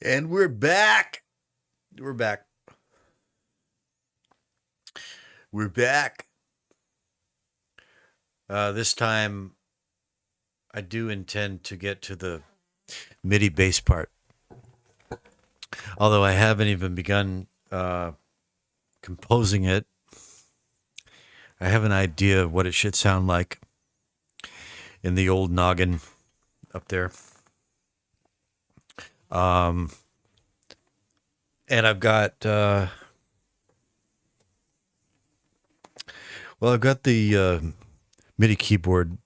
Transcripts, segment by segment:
And we're back. We're back. We're back. This time, I do intend to get to the MIDI bass part. Although I haven't even begun composing it, I have an idea of what it should sound like in the old noggin up there. And I've got, I've got the MIDI keyboard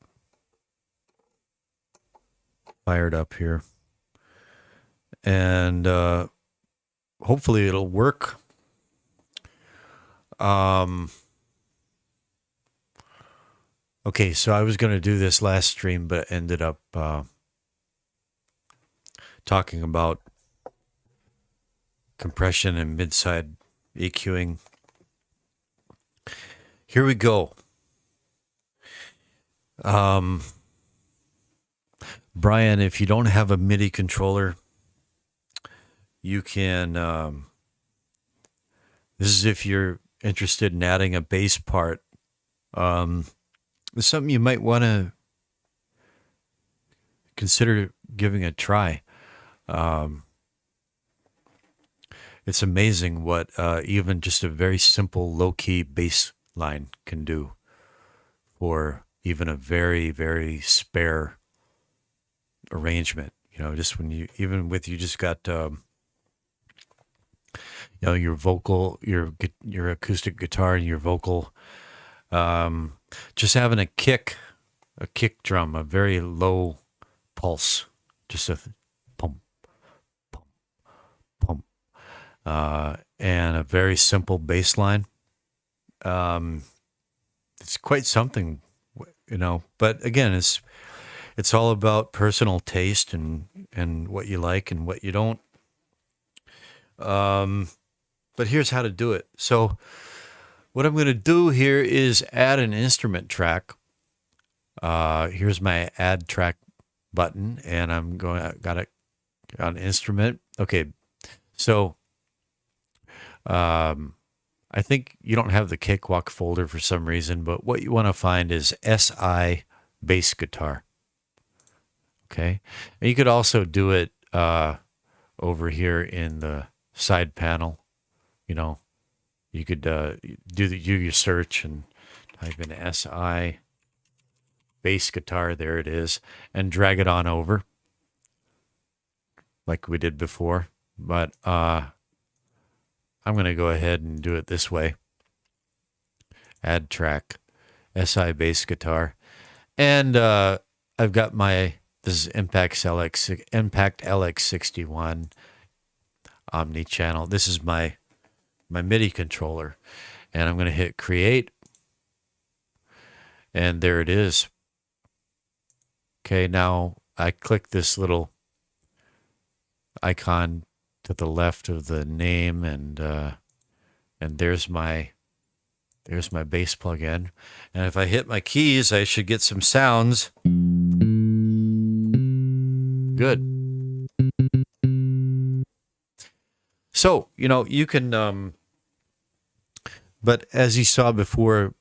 fired up here. And hopefully it'll work. Okay, so I was going to do this last stream, but ended up talking about compression and mid-side EQing. Here we go. Brian, if you don't have a MIDI controller, you can, this is if you're interested in adding a bass part. It's something you might want to consider giving a try. It's amazing what even just a very simple low-key bass line can do for even a very, very spare arrangement. You know, just when you, even with you just got, your vocal, your acoustic guitar and your vocal, just having a kick drum, a very low pulse, just a pump, pump, pump, and a very simple bass line. It's quite something, but again, it's all about personal taste and what you like and what you don't. But here's how to do it. So what I'm going to do here is add an instrument track. Here's my add track button, and got it on instrument. Okay. So, I think you don't have the Cakewalk folder for some reason, but what you want to find is SI bass guitar. Okay. And you could also do it, over here in the side panel. You could do your search and type in SI bass guitar. There it is, and drag it on over like we did before. But I'm going to go ahead and do it this way. Add track, SI bass guitar, and I've got this is Impact LX61 Omni channel. This is my MIDI controller, and I'm going to hit create, and there it is. Okay, now I click this little icon to the left of the name, and there's my bass plugin. And if I hit my keys, I should get some sounds. Good. So, you can, but as you saw before,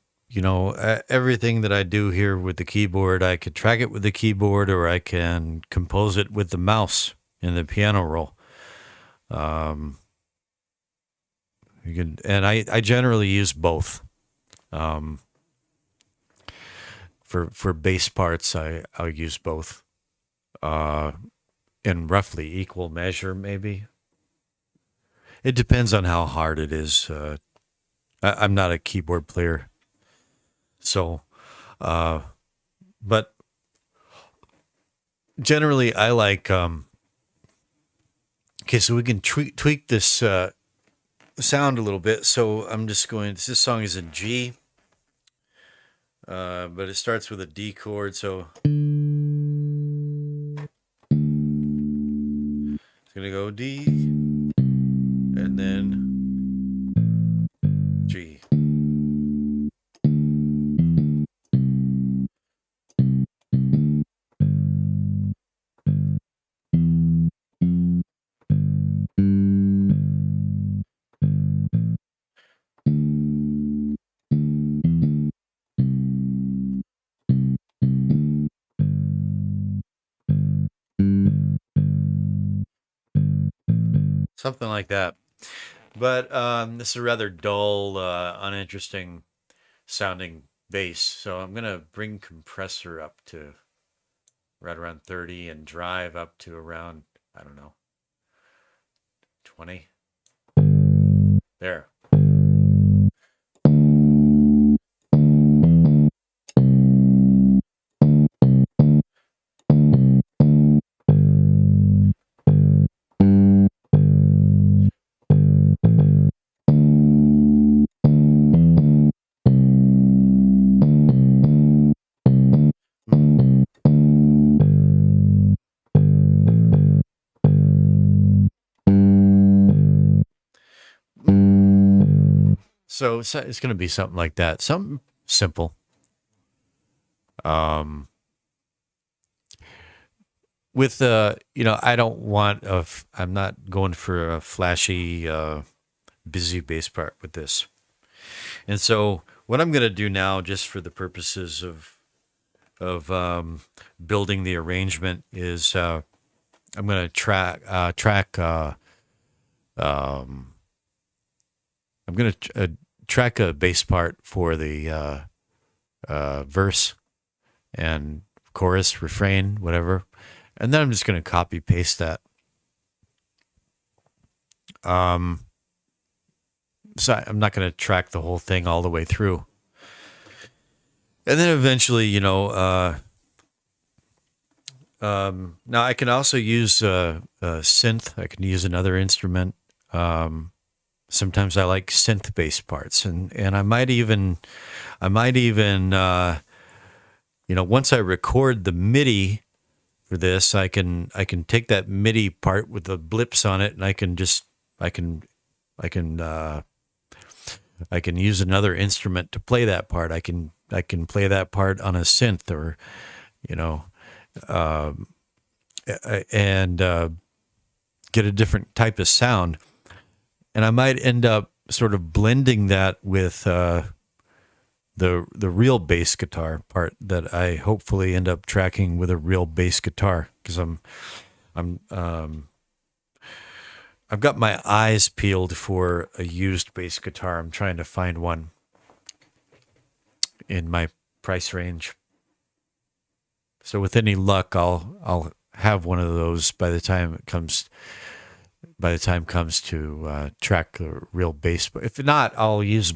everything that I do here with the keyboard, I could track it with the keyboard, or I can compose it with the mouse in the piano roll. I generally use both. For bass parts, I'll use both, in roughly equal measure, maybe. It depends on how hard it is. I'm not a keyboard player, so, but generally I like. Okay, so we can tweak this sound a little bit. So I'm just going. This song is in G, but it starts with a D chord. So it's gonna go D, and then G. something like that. But this is a rather dull, uninteresting sounding bass. So I'm gonna bring compressor up to right around 30 and drive up to around, I don't know, 20. There. So it's going to be something like that. Something simple. Um, with I don't want I'm not going for a flashy, busy bass part with this. And so what I'm going to do now, just for the purposes of building the arrangement, is I'm going to track. I'm going to track a bass part for the verse and chorus, refrain, whatever, and then I'm just going to copy paste that. So I'm not going to track the whole thing all the way through. And then eventually, now I can also use a synth. I can use another instrument. Sometimes I like synth-based parts, and I might even, once I record the MIDI for this, I can take that MIDI part with the blips on it, and I can use another instrument to play that part. I can play that part on a synth, or and get a different type of sound. And I might end up sort of blending that with the real bass guitar part that I hopefully end up tracking with a real bass guitar, because I've got my eyes peeled for a used bass guitar. I'm trying to find one in my price range. So with any luck, I'll have one of those by the time comes to track the real bass. But if not, I'll use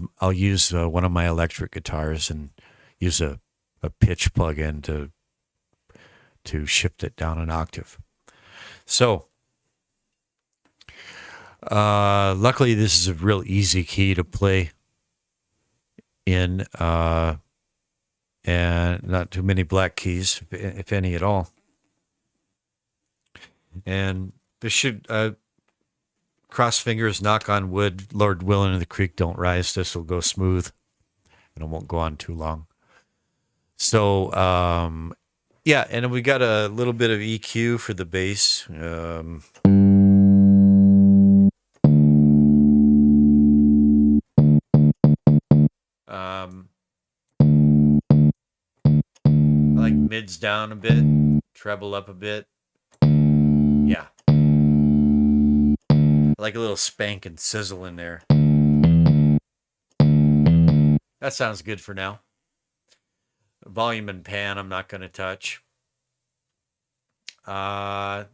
one of my electric guitars and use a pitch plug-in to shift it down an octave. So luckily, this is a real easy key to play in, and not too many black keys, if any at all. And this should, cross fingers, knock on wood, Lord willing, and the creek don't rise. This will go smooth, and it won't go on too long. So, yeah, and we got a little bit of EQ for the bass. I like mids down a bit, treble up a bit. Yeah. I like a little spank and sizzle in there. That sounds good for now. Volume and pan, I'm not going to touch. And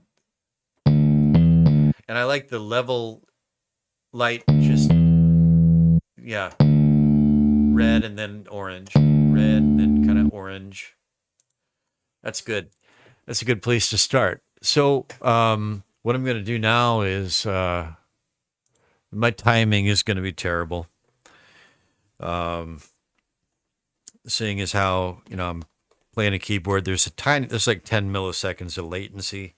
I like the level light, just, yeah, red and then orange, red and then kind of orange. That's good. That's a good place to start. So what I'm going to do now is my timing is going to be terrible. Seeing as how, I'm playing a keyboard, there's like 10 milliseconds of latency.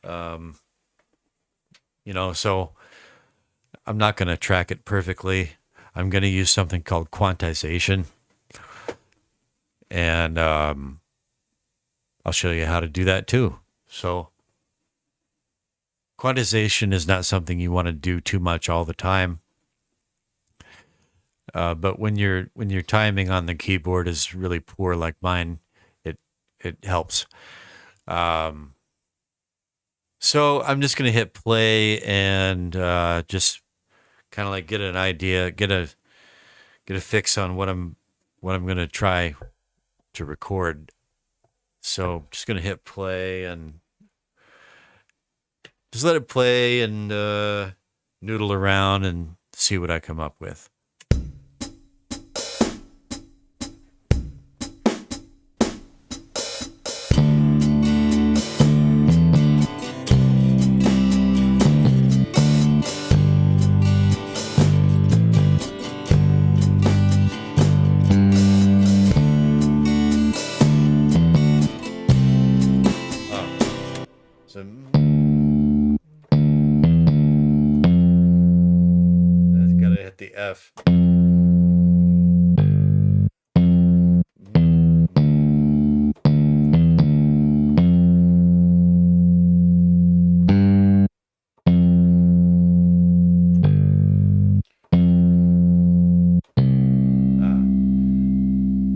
So I'm not going to track it perfectly. I'm going to use something called quantization. And I'll show you how to do that too. So quantization is not something you want to do too much all the time. But when your timing on the keyboard is really poor like mine, it helps. So I'm just gonna hit play and just kind of like get an idea, get a fix on what I'm gonna try to record. So I'm just gonna hit play and just let it play and noodle around and see what I come up with. So that's gotta hit the F.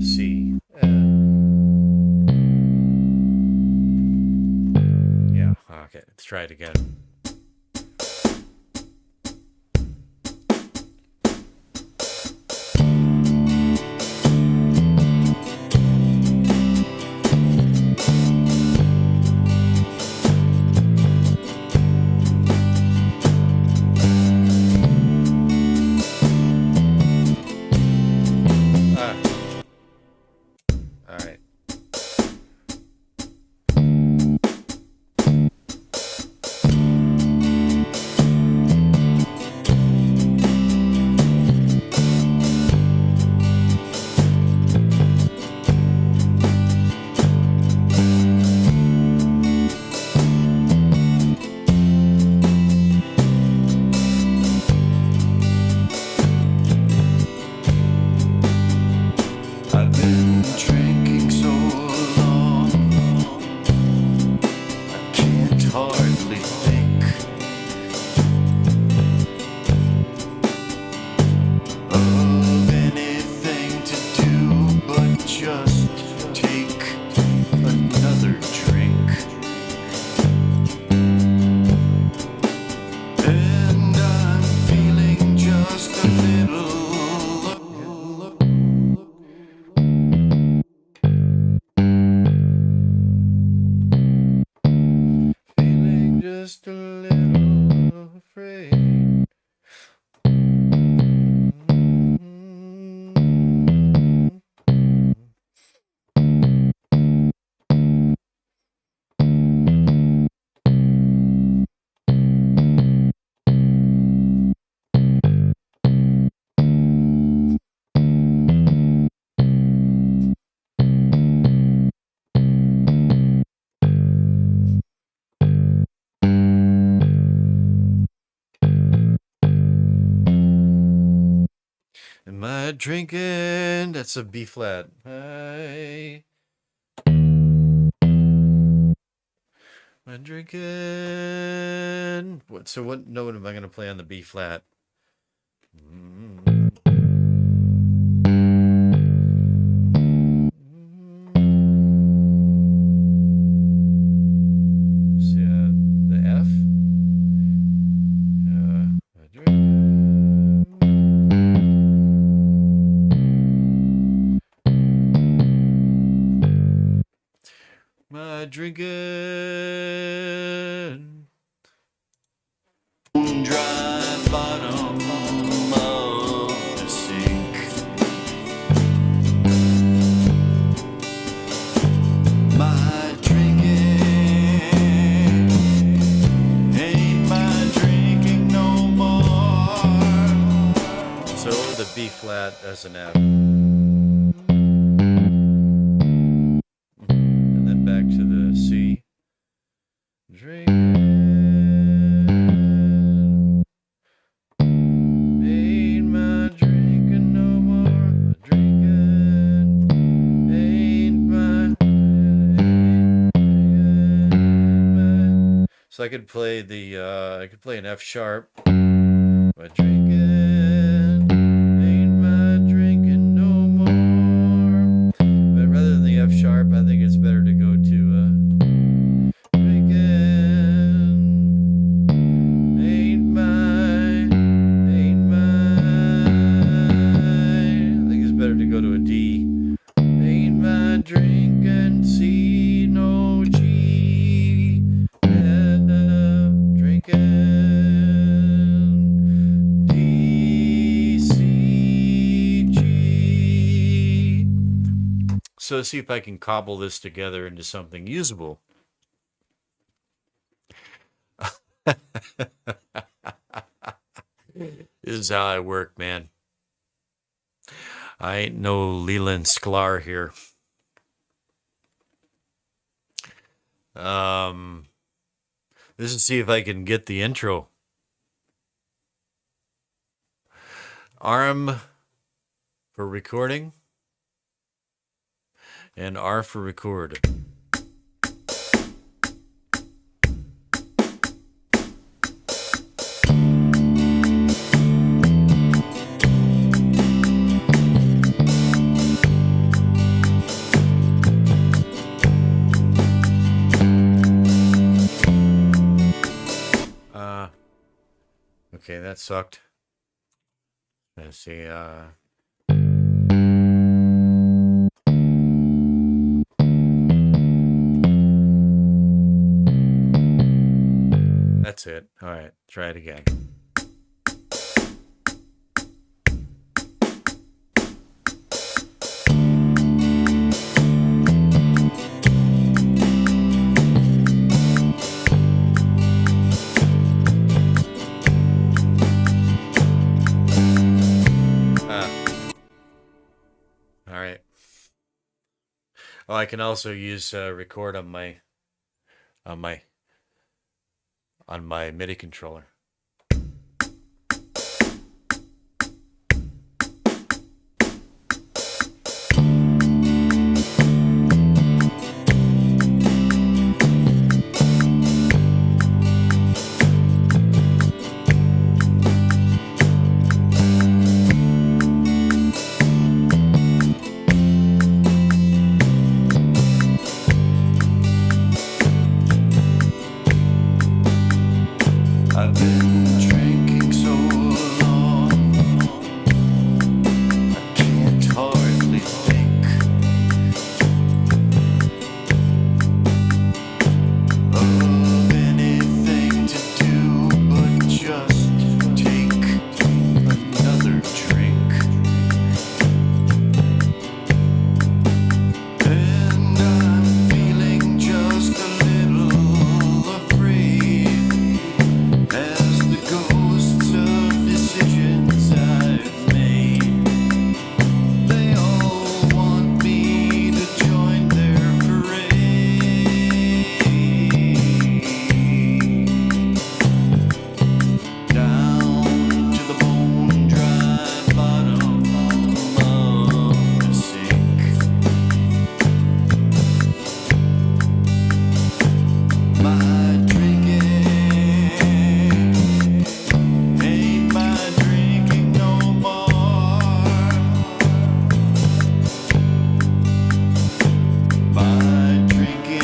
C. Yeah, okay, let's try it again. All right. I've been drinking so long, I can't hardly think of anything to do but just take another drink. And I'm feeling just a little Just a little afraid. Am I drinking? That's a B flat. Am I drinking? What note am I going to play on the B flat? The F. My drinking. dry bottom of the sink. My drinking ain't my drinking no more. So the B flat as an F. And then back to the C. Drinking. Ain't my drinking no more. Drinking. Ain't my. So I could play I could play an F sharp. My drinking ain't my drinking no more. But rather than the F sharp, I think it's better to go to drinking So let's see if I can cobble this together into something usable. This is how I work, man. I ain't no Leland Sklar here. This is see if I can get the intro. ARM for recording and R for record. Okay, that sucked. Let's see. That's it. All right, try it again. All right. Oh, I can also use record on my MIDI controller. I've been drinking so long, I can't hardly think of anything to do but just take another drink. And I'm feeling just a little afraid as the ghosts of decisions I've made, they all want me to join their parade. Down to the bone dry bottom of the sink. My drinking ain't my drinking no more. My drinking.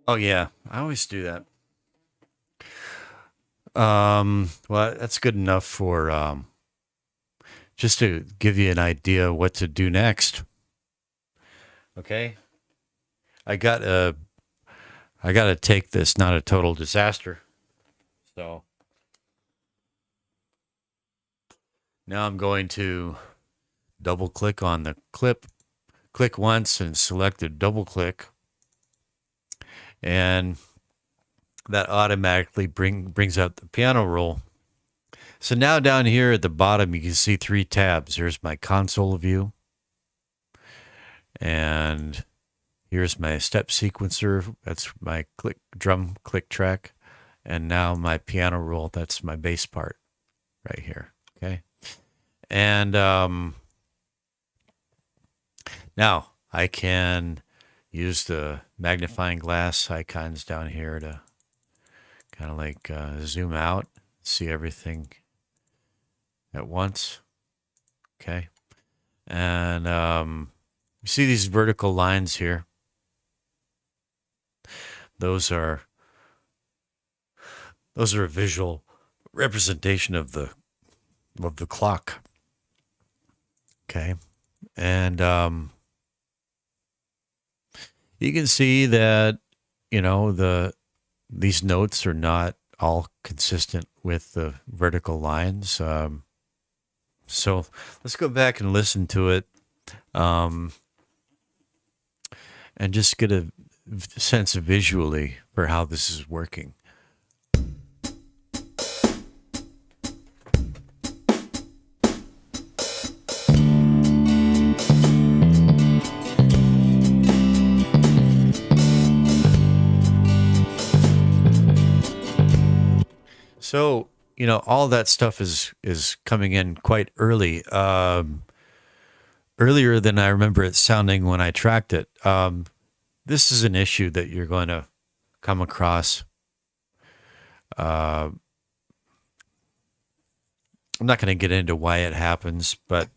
Oh yeah, I always do that. Well, that's good enough for just to give you an idea what to do next. Okay, I got to take this not a total disaster. So now I'm going to double click on the clip, click once and select the double click, and that automatically brings out the piano roll. So now down here at the bottom, you can see 3 tabs. There's my console view, and here's my step sequencer. That's my drum click track, and now my piano roll. That's my bass part right here. Okay, and now I can use the magnifying glass icons down here to kind of like zoom out, see everything at once. Okay, and you see these vertical lines here. Those are a visual representation of the clock. Okay, and you can see that these notes are not all consistent with the vertical lines. So let's go back and listen to it, um, and just get a sense visually for how this is working. So, all that stuff is coming in quite early, earlier than I remember it sounding when I tracked it. This is an issue that you're going to come across. I'm not going to get into why it happens, but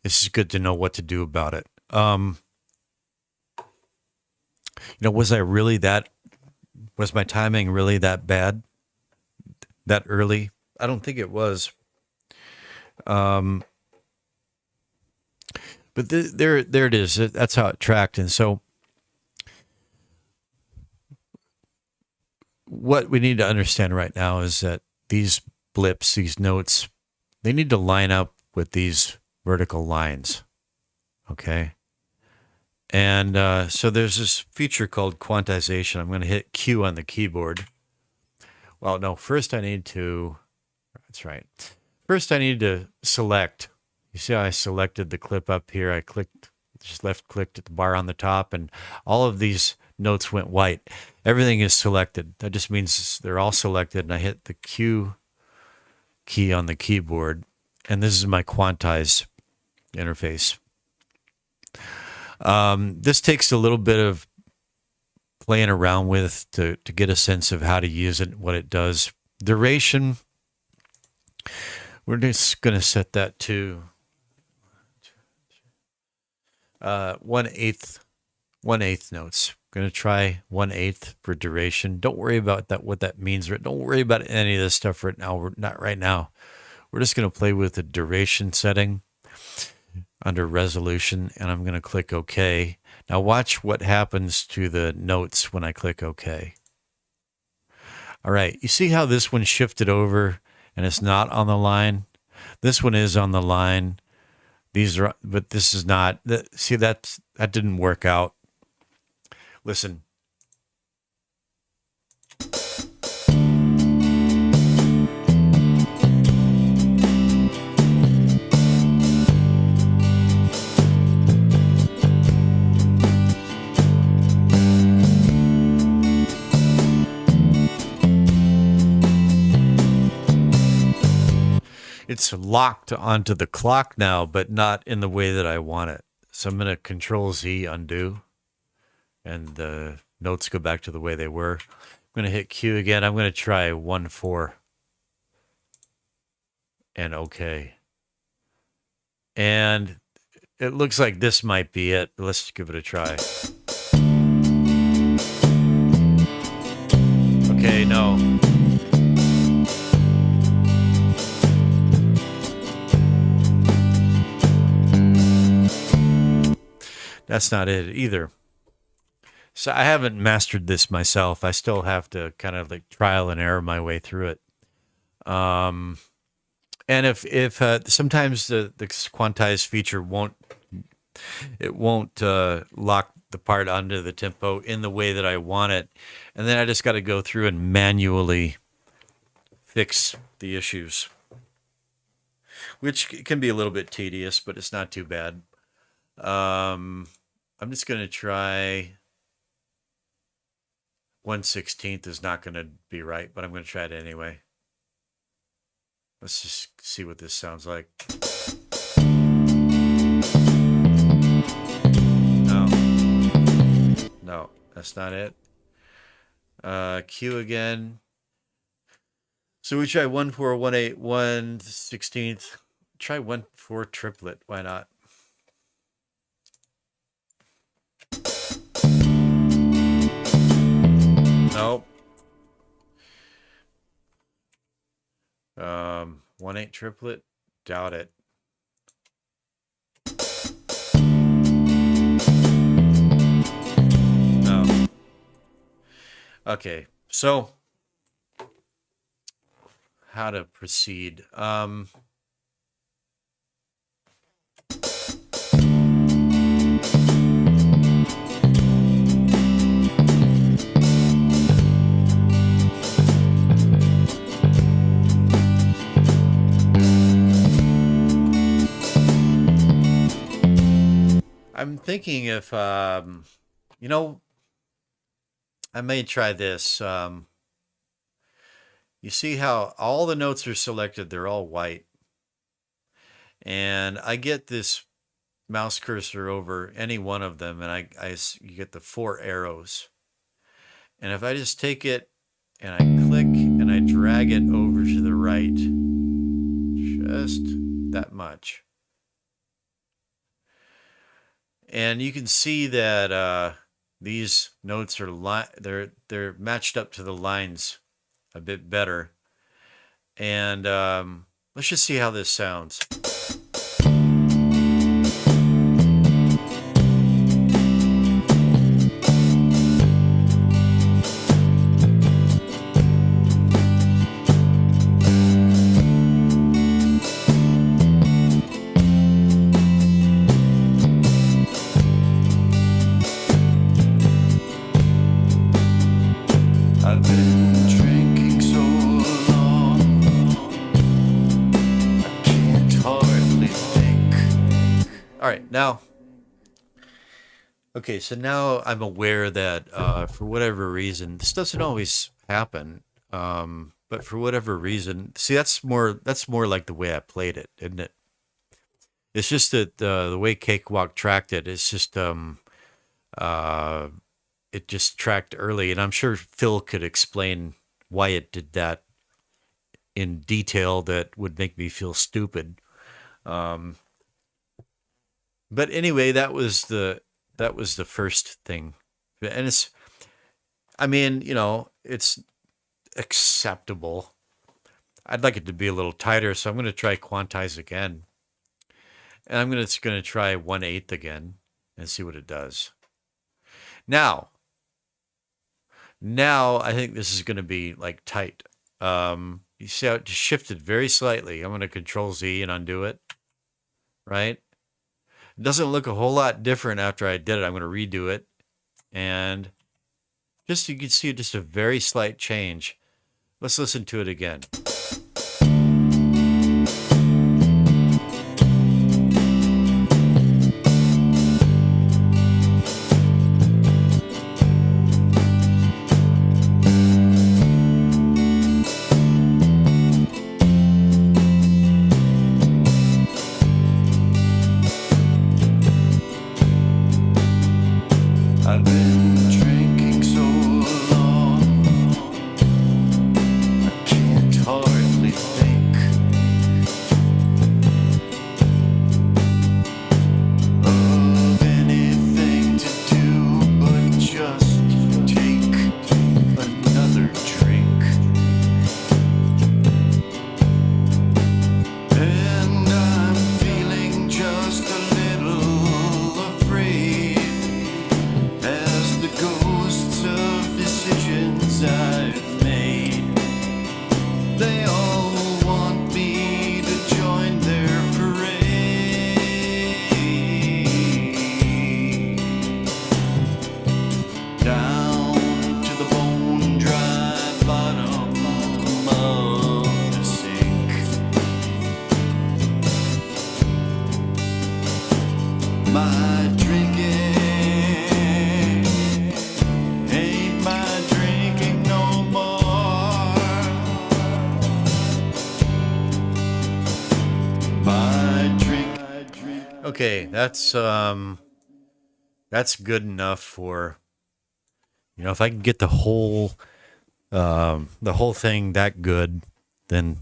it's good to know what to do about it. Was my timing really that bad, that early? I don't think it was. But there it is. That's how it tracked. And so what we need to understand right now is that these blips, these notes, they need to line up with these vertical lines. Okay. And so there's this feature called quantization. I'm going to hit Q on the keyboard. Well, no, first I need to, that's right. First I need to select. You see how I selected the clip up here? I just left clicked at the bar on the top, and all of these notes went white. Everything is selected. That just means they're all selected, and I hit the Q key on the keyboard, and this is my quantize interface. This takes a little bit of playing around with to get a sense of how to use it, what it does. Duration, we're just going to set that to 1/8 notes. Going to try 1/8 for duration. Don't worry about that, what that means. Don't worry about any of this stuff right now. We're not right now. We're just going to play with the duration setting under resolution, and I'm going to click OK. Now watch what happens to the notes when I click OK. All right, you see how this one shifted over and it's not on the line? This one is on the line. These are, but this is not. See, that didn't work out. Listen. It's locked onto the clock now, but not in the way that I want it. So I'm going to Control Z undo, and the notes go back to the way they were. I'm going to hit Q again. I'm going to try 1/4 and OK. And it looks like this might be it. Let's give it a try. Okay, no. That's not it either. So I haven't mastered this myself. I still have to kind of like trial and error my way through it. And if sometimes the quantize feature won't lock the part onto the tempo in the way that I want it, and then I just got to go through and manually fix the issues, which can be a little bit tedious, but it's not too bad. I'm just going to try 1/16 is not going to be right, but I'm going to try it anyway. Let's just see what this sounds like. No, that's not it. Q again. So we try 1/4, 1/8, 1/16. Try 1/4 triplet. Why not? Nope. 1/8 triplet. Doubt it. No. Okay, so how to proceed. I'm thinking if you know, I may try this. You see how all the notes are selected, they're all white. And I get this mouse cursor over any one of them, and you get the four arrows. And if I just take it and I click and I drag it over to the right, just that much. And you can see that these notes are they're matched up to the lines a bit better. And let's just see how this sounds. I've been drinking so long, I can't hardly think. All right, now. Okay, so now I'm aware that for whatever reason, this doesn't always happen, but for whatever reason, see that's more like the way I played it, isn't it? It's just that the way Cakewalk tracked it, it's just uh, it just tracked early, and I'm sure Phil could explain why it did that in detail that would make me feel stupid. Um, but anyway, that was the first thing, and I mean, it's acceptable. I'd like it to be a little tighter, so I'm going to try quantize again, and I'm just going to try 1/8 again and see what it does. Now, now I think this is going to be like tight. You see how it just shifted very slightly. I'm going to Control Z and undo it, right? It doesn't look a whole lot different after I did it. I'm going to redo it, and just you can see just a very slight change. Let's listen to it again. I've been drinking so long, I can't hardly think of anything to do but just take another drink. And I'm feeling just a little afraid as the ghosts of decisions I've made. They all want me to join their parade. Down to the bone dry bottom of the sink. My drinking ain't my drinking no more. My drink. Okay, that's good enough for if I can get the whole thing that good, then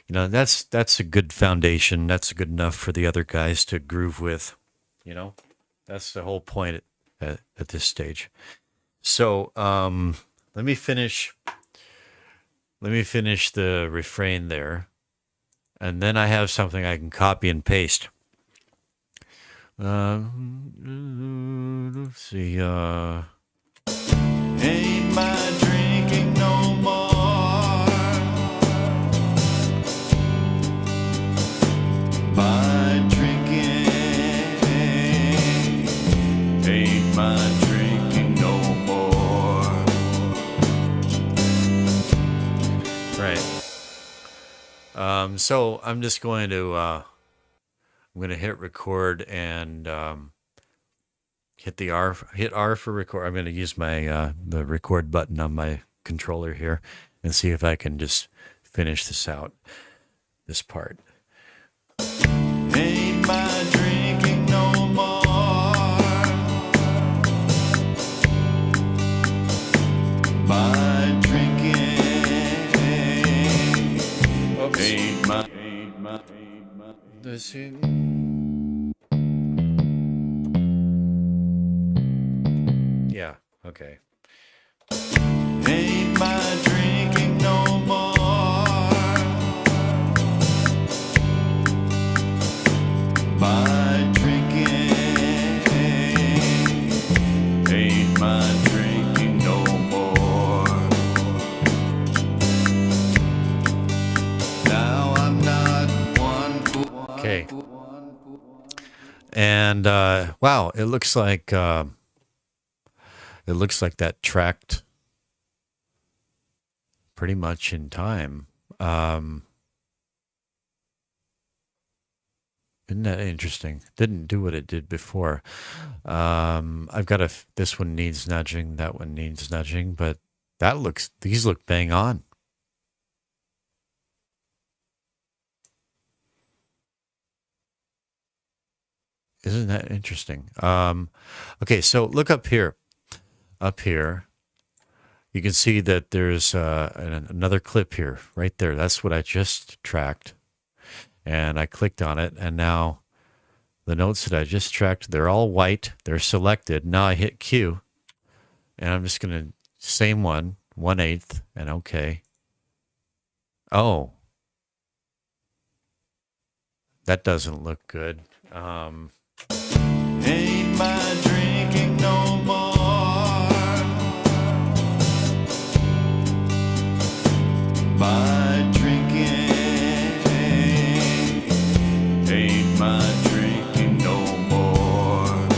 that's a good foundation. That's good enough for the other guys to groove with. That's the whole point at this stage. So let me finish. Let me finish the refrain there, and then I have something I can copy and paste. Let's see. Ain't my drinking no more. So I'm just going to hit record and hit R for record. I'm going to use my the record button on my controller here and see if I can just finish this out, this part. Ain't my drinking no more. My drinking ain't my. This is- Yeah. Okay. Ain't my drinking no more. My drinking ain't my drinking no more. Now I'm not one for Okay. And wow, it looks like that tracked pretty much in time. Isn't that interesting? Didn't do what it did before. I've got this one needs nudging, that one needs nudging, but these look bang on. Isn't that interesting? Okay, so look up here. Up here, you can see that there's another clip here, right there. That's what I just tracked. And I clicked on it, and now the notes that I just tracked, they're all white. They're selected. Now I hit Q, and I'm just going to, same one, 1/8, and okay. Oh, that doesn't look good. ain't my drinking no more. My drinking ain't my drinking no more.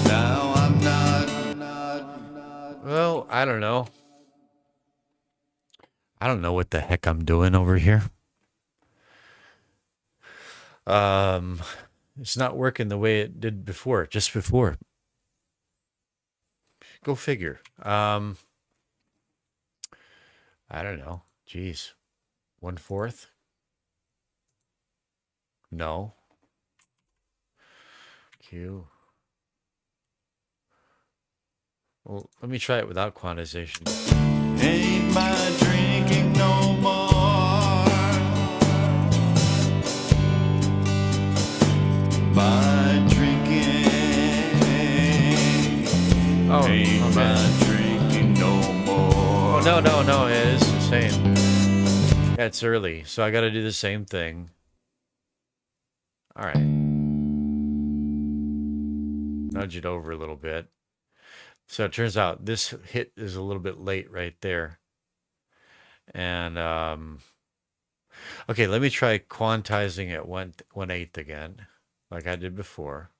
Now I'm not. Well, I don't know. I don't know what the heck I'm doing over here. It's not working the way it did before, just before. Go figure. I don't know. Geez. 1/4? No. Q. Well, let me try it without quantization. Ain't my drinking no more. My drinking ain't my drinking no more. Oh, no. It's the same. Yeah, it's early, so I got to do the same thing. All right. Nudge it over a little bit. So it turns out this hit is a little bit late right there. And okay, let me try quantizing at 1/8 again, like I did before.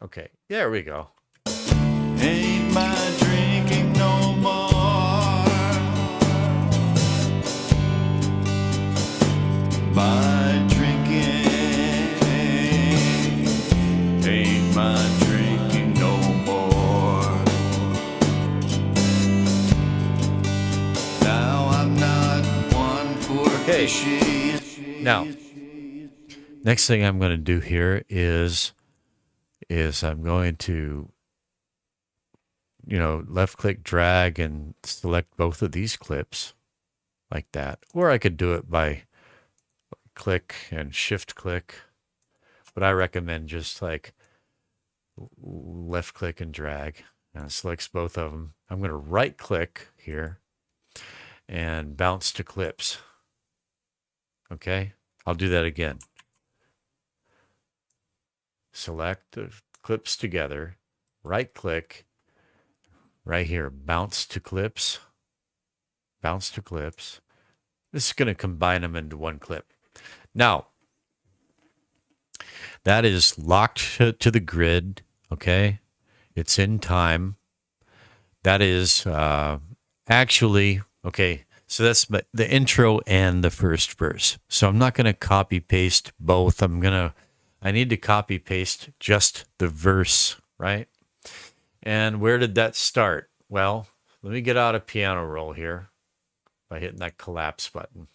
Okay, there we go. Ain't my drinking no more. My drinking ain't my drinking no more. Now I'm not one for Okay. fishies. Now, next thing I'm going to do here is I'm going to, left click, drag, and select both of these clips like that. Or I could do it by click and shift click. But I recommend just like left click and drag. And it selects both of them. I'm going to right click here and bounce to clips. Okay, I'll do that again. Select the clips together, right click, right here, bounce to clips. This is going to combine them into one clip. Now, that is locked to the grid, okay? It's in time. That is actually, okay, so that's the intro and the first verse. So I'm not going to copy paste both. I need to copy paste just the verse, right? And where did that start? Well, let me get out a piano roll here by hitting that collapse button.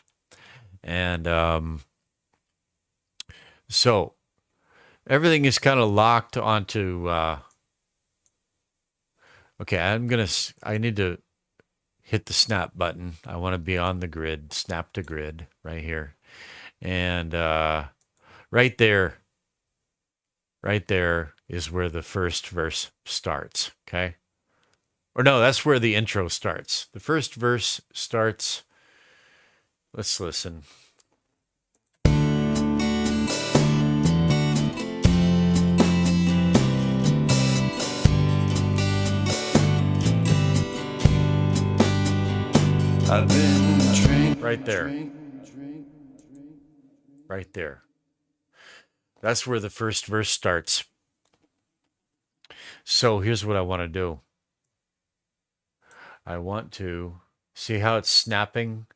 And so everything is kind of locked onto. Okay, I need to hit the snap button. I want to be on the grid, snap to grid right here. And right there, right there is where the first verse starts. Okay. Or no, that's where the intro starts. The first verse starts. Let's listen. I've been drinking. Right there. Right there. That's where the first verse starts. So here's what I want to do. I want to see how it's snapping.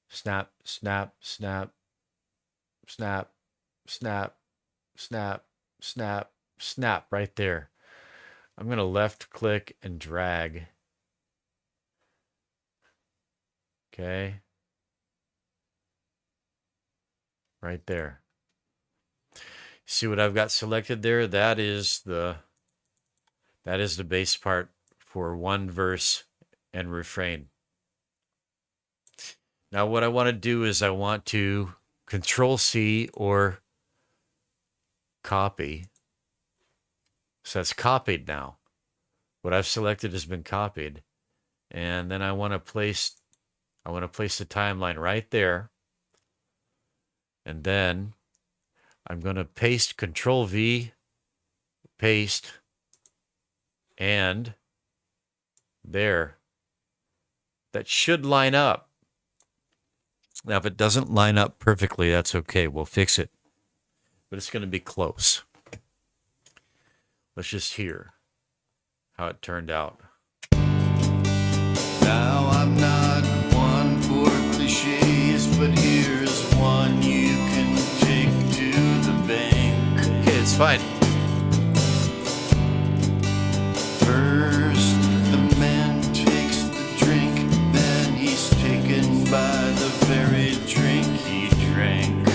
Snap, snap, snap, snap, snap, snap, snap, snap, right there. I'm going to left click and drag. Okay. Right there. See what I've got selected there? That is the bass part for one verse and refrain. Now what I want to do is I want to Control C or copy. So that's copied now. What I've selected has been copied. And then I want to place the timeline right there. And then I'm going to paste Control V, paste, and there. That should line up. Now, if it doesn't line up perfectly, that's okay. We'll fix it. But it's going to be close. Let's just hear how it turned out. Now I'm not one for cliches, but here's one you can take to the bank. Okay, it's fine. First, the man takes the drink, then he's taken by the very drink he drank.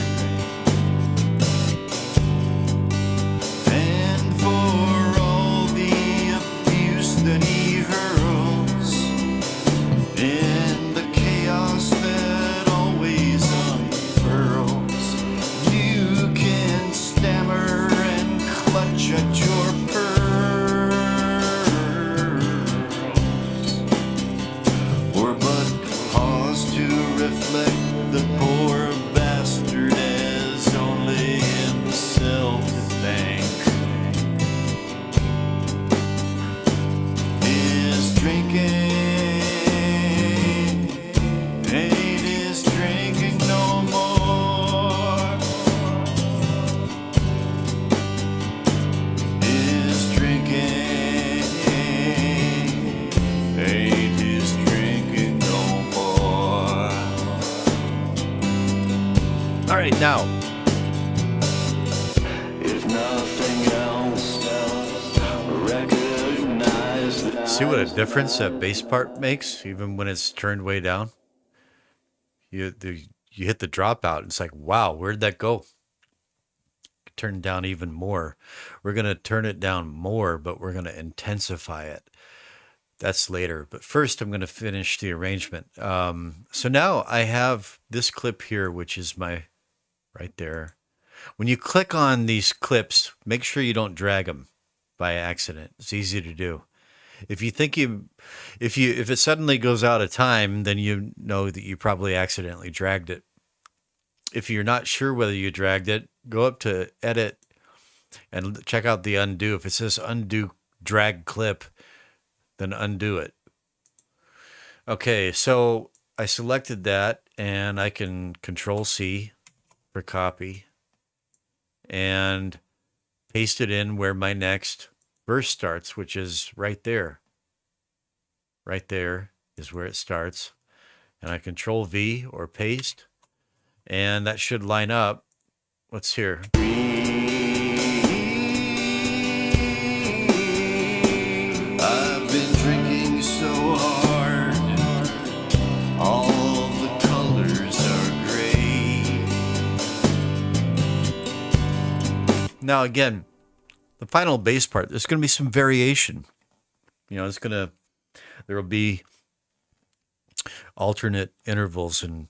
And for all the abuse that he hurls, in the chaos that always unfurls, you can stammer and clutch at your pearls, or but pause to reflect the poor bastard as only himself thank. Is drinking ain't his drinking no more. Is drinking ain't his drinking no more. All right, now. If nothing else, recognize that. See what a difference that bass part makes, even when it's turned way down? You hit the dropout, it's like, wow, where'd that go? Turn down even more. We're going to turn it down more, but we're going to intensify it. That's later. But first, I'm going to finish the arrangement. So now I have this clip here, which is my right there. When you click on these clips, make sure you don't drag them by accident. It's easy to do. If you think if it suddenly goes out of time, then you know that you probably accidentally dragged it. If you're not sure whether you dragged it, go up to edit and check out the undo. If it says undo drag clip, then undo it. Okay, so I selected that and I can Control C for copy and paste it in where my next verse starts, which is right there. Right there. is where it starts. And I control V or paste, and that should line up. What's here? I've been drinking so hard, all the colors are gray. Now again, the final bass part, there's going to be some variation. You know, there will be alternate intervals and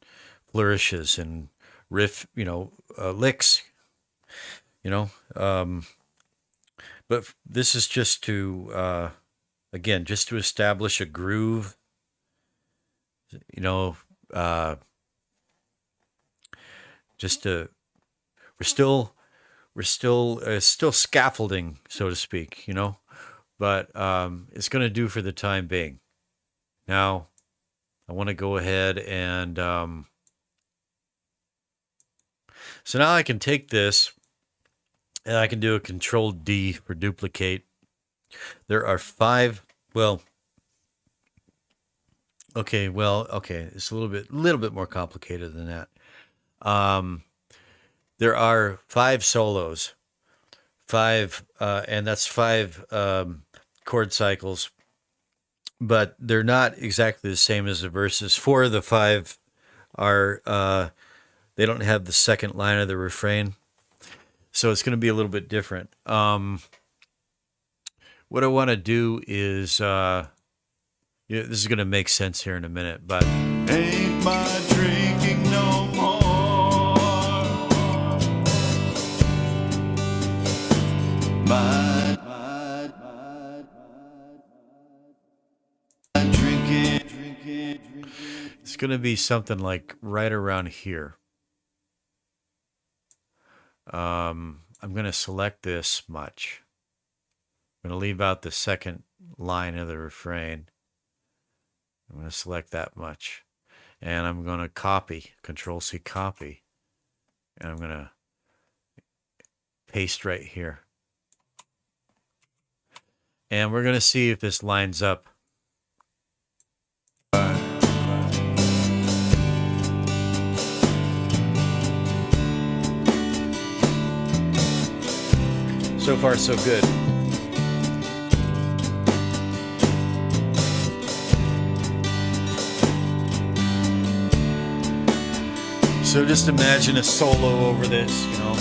flourishes and riff, licks, you know. But this is just to, again, just to establish a groove, you know, just to, we're still scaffolding, so to speak, you know, but it's going to do for the time being. Now, I want to go ahead and so now I can take this and I can do a Control D for duplicate. There are 5. Well, okay. It's a little bit more complicated than that. There are 5 solos, 5, and that's 5 chord cycles, but they're not exactly the same as the verses. 4 of the 5 are they don't have the second line of the refrain, so it's going to be a little bit different. What I want to do is, this is going to make sense here in a minute, but Ain't my drinking no more. My drinking. it's going to be something like right around here. I'm going to select this much. I'm going to leave out the second line of the refrain. I'm going to select that much. And I'm going to copy, Control C, copy. And I'm going to paste right here. And we're going to see if this lines up. So far, so good. So just imagine a solo over this, you know.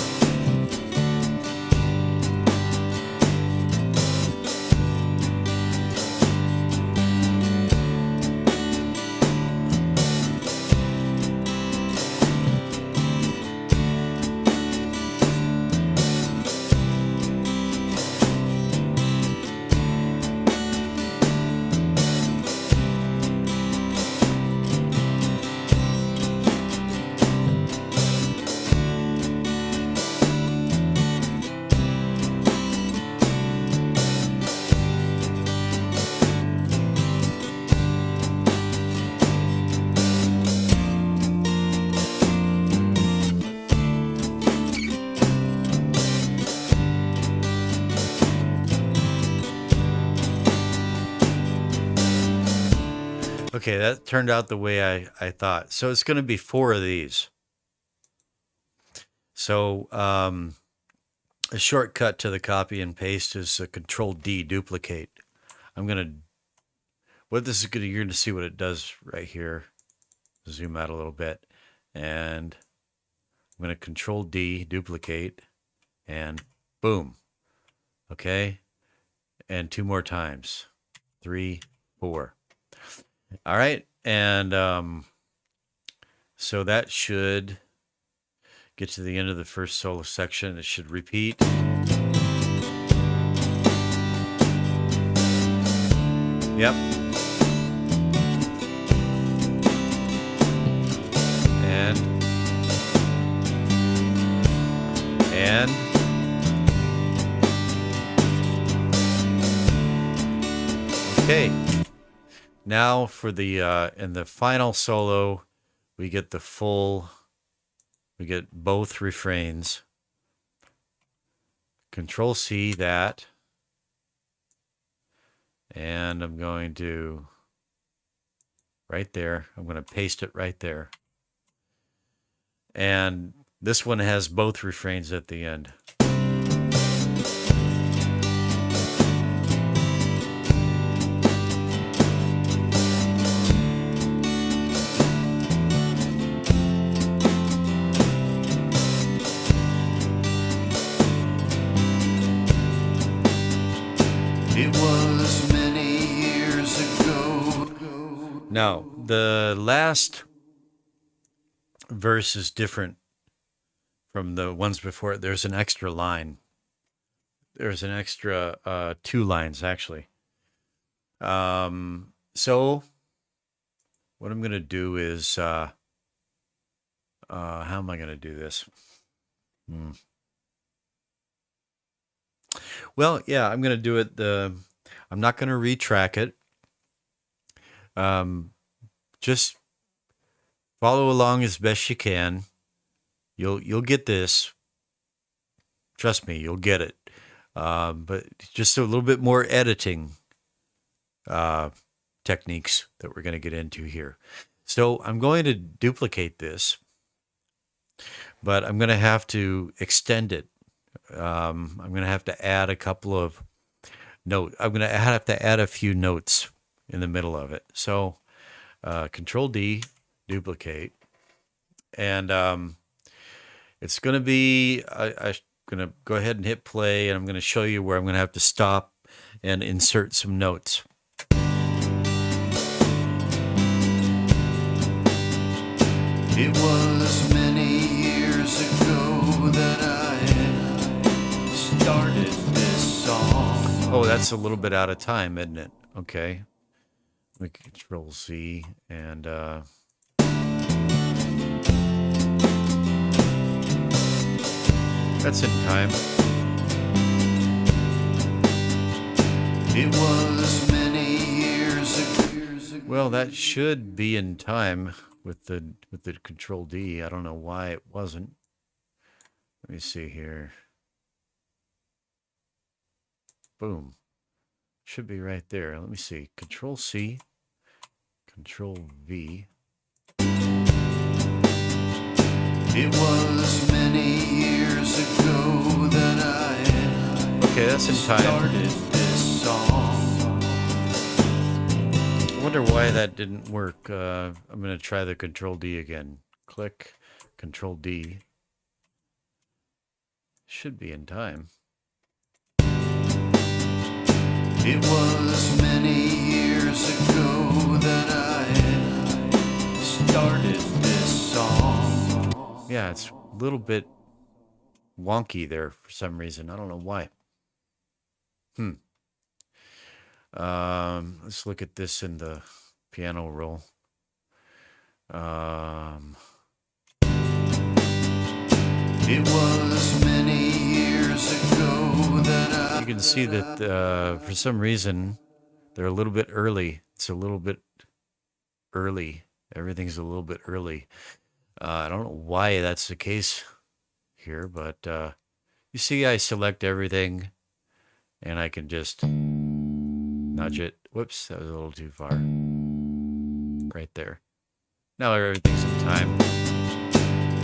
Okay, that turned out the way I thought. So it's going to be 4 of these. So a shortcut to the copy and paste is a Control D, duplicate. I'm going to, what this is going to, you're going to see what it does right here. Zoom out a little bit. And I'm going to Control D, duplicate, and boom. Okay. And 2 more times. 3, 4. All right, and so that should get to the end of the first solo section. It should repeat. Yep. And okay. Now for the in the final solo, we get both refrains. Control C that, and I'm going to right there. I'm going to paste it right there. And this one has both refrains at the end. It was many years ago. Now, the last verse is different from the ones before it. There's an extra line. There's an extra 2 lines, actually. So what I'm going to do is, how am I going to do this? Well, yeah, I'm going to do it. I'm not going to retrack it. Just follow along as best you can. You'll get this. Trust me, you'll get it. But just a little bit more editing techniques that we're going to get into here. So I'm going to duplicate this, but I'm going to have to extend it. I'm going to have to add a couple of notes. I'm going to have to add a few notes in the middle of it. So Control D, duplicate, and it's going to be, I'm going to go ahead and hit play, and I'm going to show you where I'm going to have to stop and insert some notes. It was many years ago that I started this song. Oh, that's a little bit out of time, isn't it? Okay. Let me Control Z and that's in time. It was many years ago. Well, that should be in time with the Control D. I don't know why it wasn't. Let me see here. Boom. Should be right there. Let me see. Control C, Control V. It was many years ago that I Okay, that's in time. started this song. I wonder why that didn't work. I'm going to try the Control D again. Click Control D. Should be in time. It was many years ago that I started this song. Yeah, it's a little bit wonky there for some reason. I don't know why. Let's look at this in the piano roll. It was many years ago that You can see that for some reason they're a little bit early. It's a little bit early. Everything's a little bit early. I don't know why that's the case here, but you see I select everything and I can just nudge it. Whoops, that was a little too far. Right there. Now everything's in time.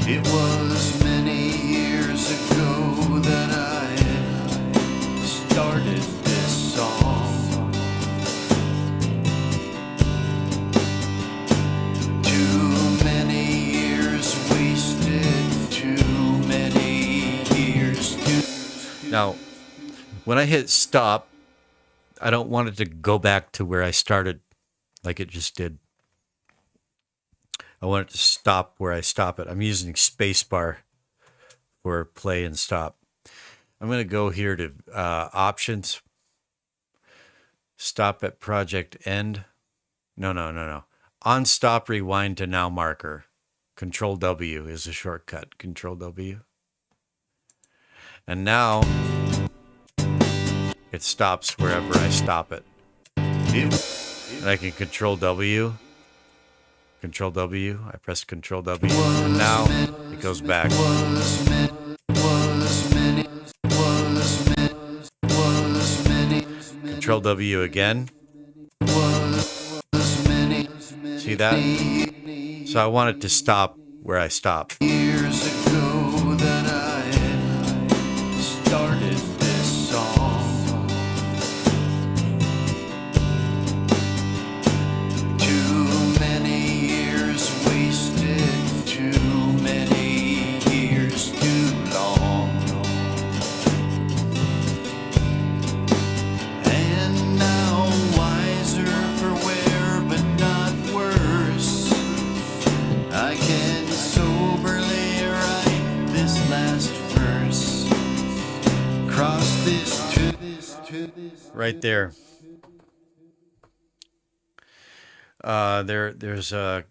It was many years ago that I started this song. Too many years wasted, too many years to... Now, when I hit stop, I don't want it to go back to where I started like it just did. I want it to stop where I stop it. I'm using spacebar for play and stop. I'm going to go here to options, stop at project end. No. On stop, rewind to now marker. Control W is a shortcut. Control W. And now it stops wherever I stop it. And I can Control W. Control W. I press Control W. And now it goes back. Control W again. See See that? So I want it to stop where I stop. Years ago that I started this song. Too many years wasted, too many years too long. And now wiser for wear, but not worse. I can soberly write this last verse. Cross this to this. Right there. There's a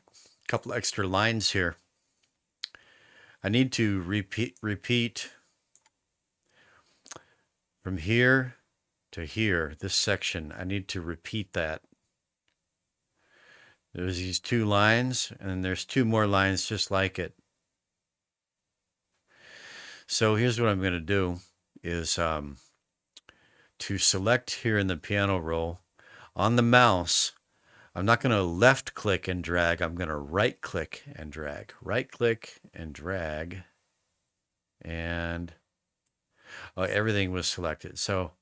couple extra lines here. I need to repeat from here to here, this section. I need to repeat that. There's these 2 lines, and there's 2 more lines just like it. So here's what I'm going to do is to select here in the piano roll on the mouse. I'm not going to left click and drag. I'm going to right click and drag. Right click and drag. And everything was selected. So,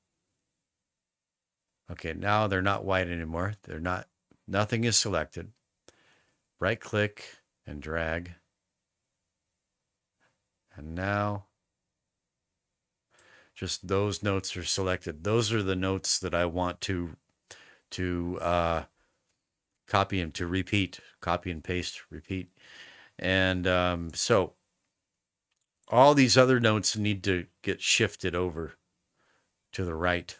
okay, now they're not white anymore. Nothing is selected. Right click and drag. And now just those notes are selected. Those are the notes that I want to copy and to repeat, copy and paste, repeat. And so all these other notes need to get shifted over to the right.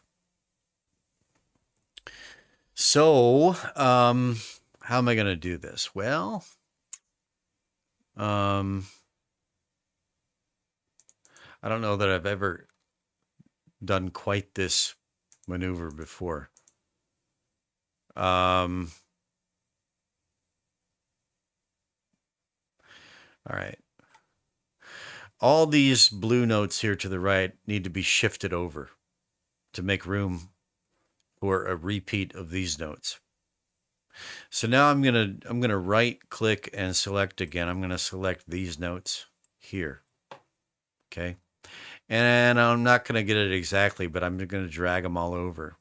So how am I going to do this? Well, I don't know that I've ever done quite this maneuver before. All right. All these blue notes here to the right need to be shifted over to make room for a repeat of these notes. So now I'm gonna right click and select again. I'm gonna select these notes here. Okay. And I'm not gonna get it exactly, but I'm gonna drag them all over.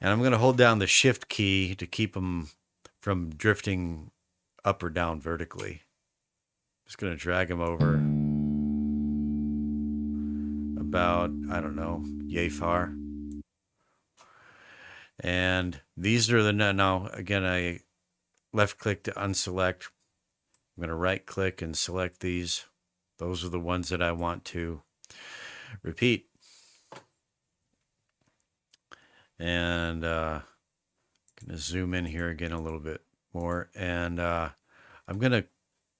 And I'm gonna hold down the shift key to keep them from drifting up or down vertically. Just going to drag them over about, I don't know, yay far. And these are the, now again, I left click to unselect. I'm going to right click and select these. Those are the ones that I want to repeat. And going to zoom in here again a little bit more. And I'm going to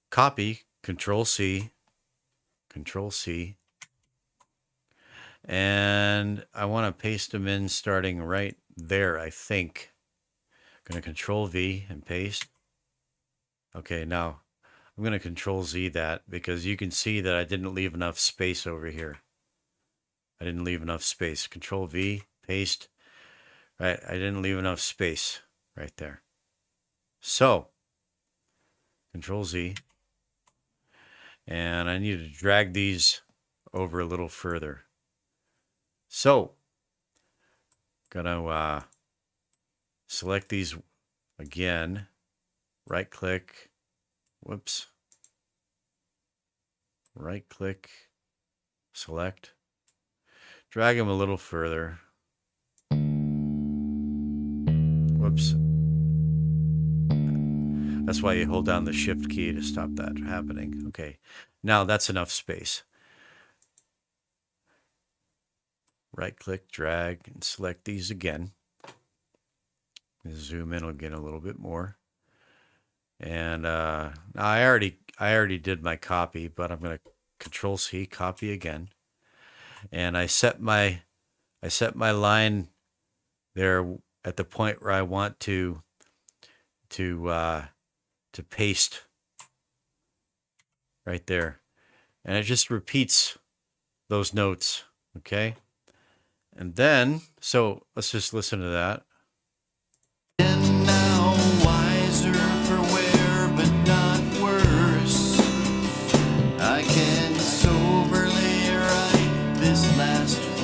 copy, Control C, and I want to paste them in starting right there, I think. I'm going to Control V and paste. Okay, now I'm going to Control Z that because you can see that I didn't leave enough space over here. I didn't leave enough space. Control V, paste. Right, I didn't leave enough space right there. So, Control Z. And I need to drag these over a little further. So, gonna select these again, right click, whoops, right click, select, drag them a little further, whoops. That's why you hold down the shift key to stop that happening. Okay, now that's enough space. Right click, drag, and select these again. Zoom in again a little bit more. And now I already did my copy, but I'm going to Control C, copy again. And I set my line there at the point where I want to paste right there. And it just repeats those notes, okay? And then, so let's just listen to that. And now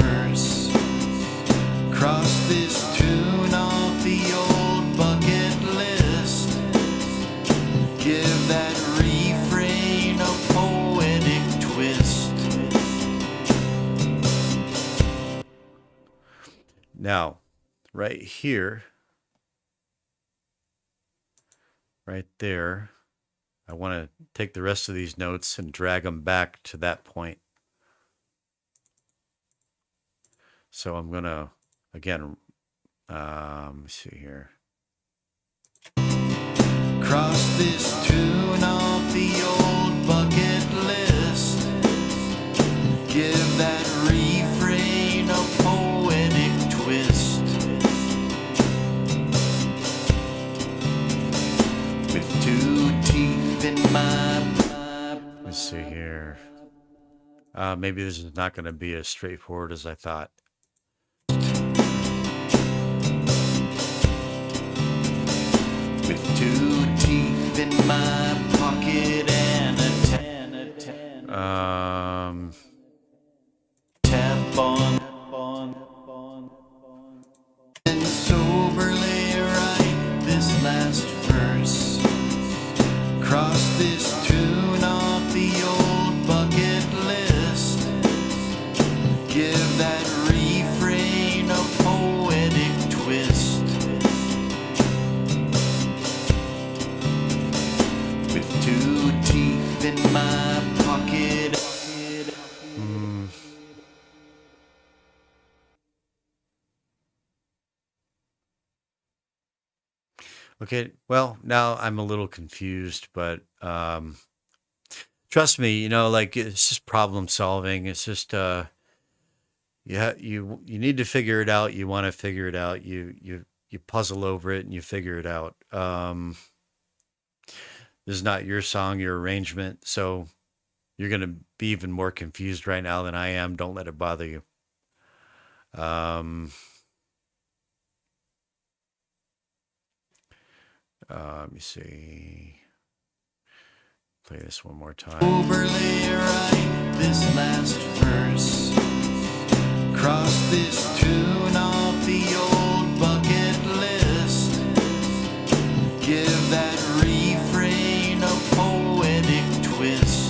verse. Cross this tune off the old bucket list. Give that refrain a poetic twist. Now, right here, right there, I want to take the rest of these notes and drag them back to that point. So I'm going to, again, let me see here. Cross this tune off the old bucket list. Give that refrain a poetic twist. With two teeth in my... Let's see here. Maybe this is not going to be as straightforward as I thought. With two teeth in my pocket and a tap on and soberly write this last verse. Cross this tune off the old bucket list. Give that refrain a poetic twist. With two teeth in my pocket. Okay, well, now I'm a little confused, but trust me, you know, like it's just problem solving. It's just yeah, you need to figure it out. You want to figure it out. You puzzle over it and you figure it out. This is not your song, your arrangement, so you're going to be even more confused right now than I am. Don't let it bother you. Let me see. Play this one more time. Overlay write this last verse. Cross this tune off the old bucket list. Give that refrain a poetic twist.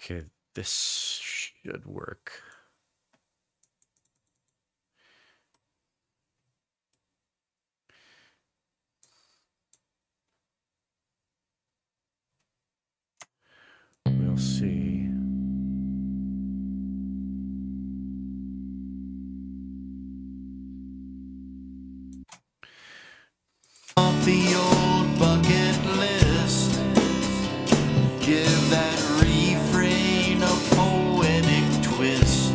Okay, this should work. We'll see. Off the old bucket list. Give that refrain a poetic twist.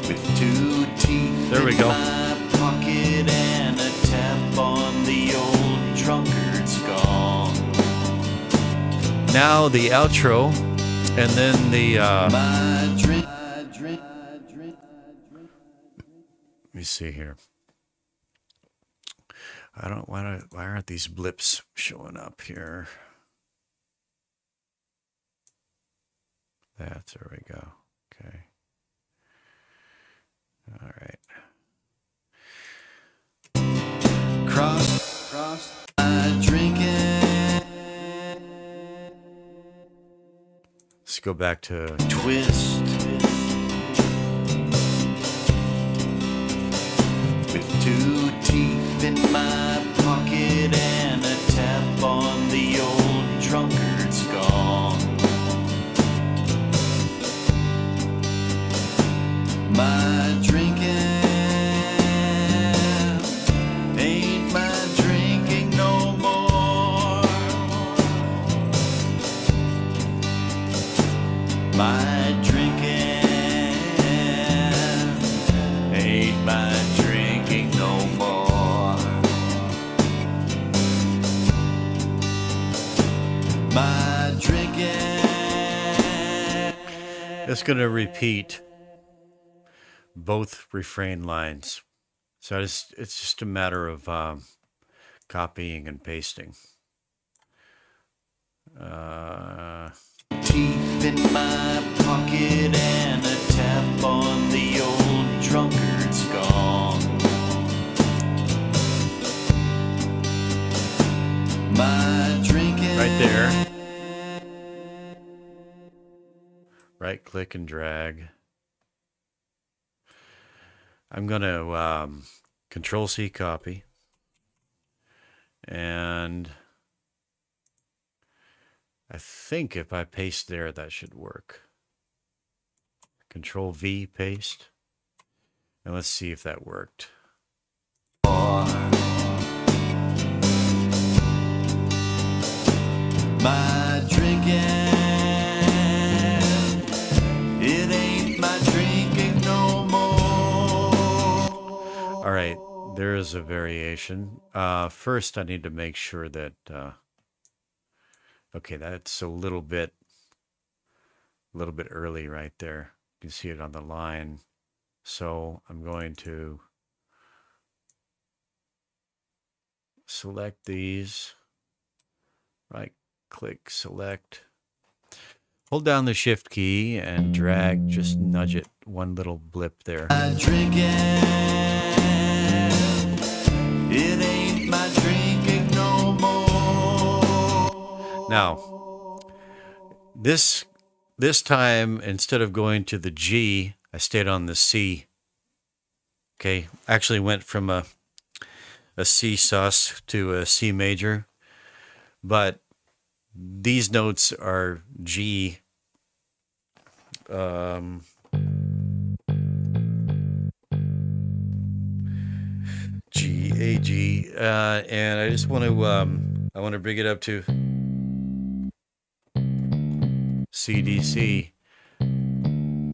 With two teeth There we in go. my pocket and a tap on the old drunkard's gong. Now the outro, and then the My drink. let me see here. Why aren't these blips showing up here? There we go. Okay. All right. Cross my drinking. Let's go back to Twist. With two teeth in my pocket and a tap on the old drunkard's gong. My drinking ain't my drinking no more. My drinking ain't my drinking no more. My drinking. It's going to repeat both refrain lines. So it's just a matter of copying and pasting. Teeth in my pocket and a tap on the old drunkard's gong. My drinking. Right there. Right click and drag. I'm going to Control C copy. And I think if I paste there, that should work. Control V paste. And let's see if that worked. My drinking. It ain't my drinking no more. All right, there is a variation. First, I need to make sure that, okay, that's a little bit early right there. You can see it on the line. So I'm going to select these, right click, select, hold down the shift key and drag, just nudge it one little blip there. My drinking, it ain't my drinking no more. Now, this time, instead of going to the G, I stayed on the C. Okay, actually went from a C sus to a C major, but these notes are G. G, A, G, and I just want to bring it up to C, D, C,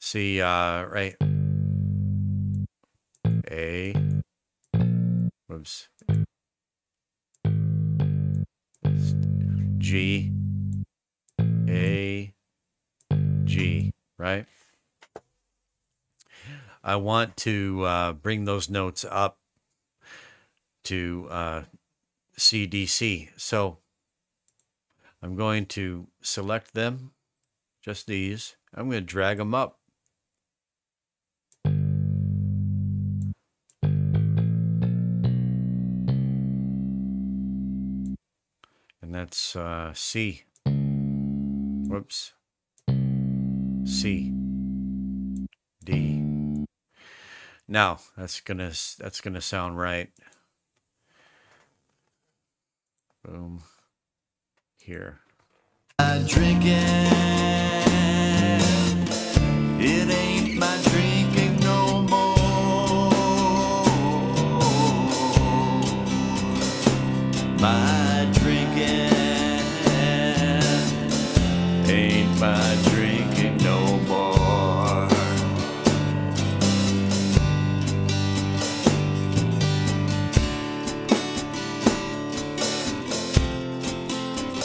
C, right, A, whoops, G, A, G, right? I want to bring those notes up to C, D, C. So I'm going to select them, just these. I'm going to drag them up. And that's C. Whoops. C. D. Now that's gonna sound right. Boom. Here. Drinking, it ain't my drinking no more. My drinking ain't my drinking no more.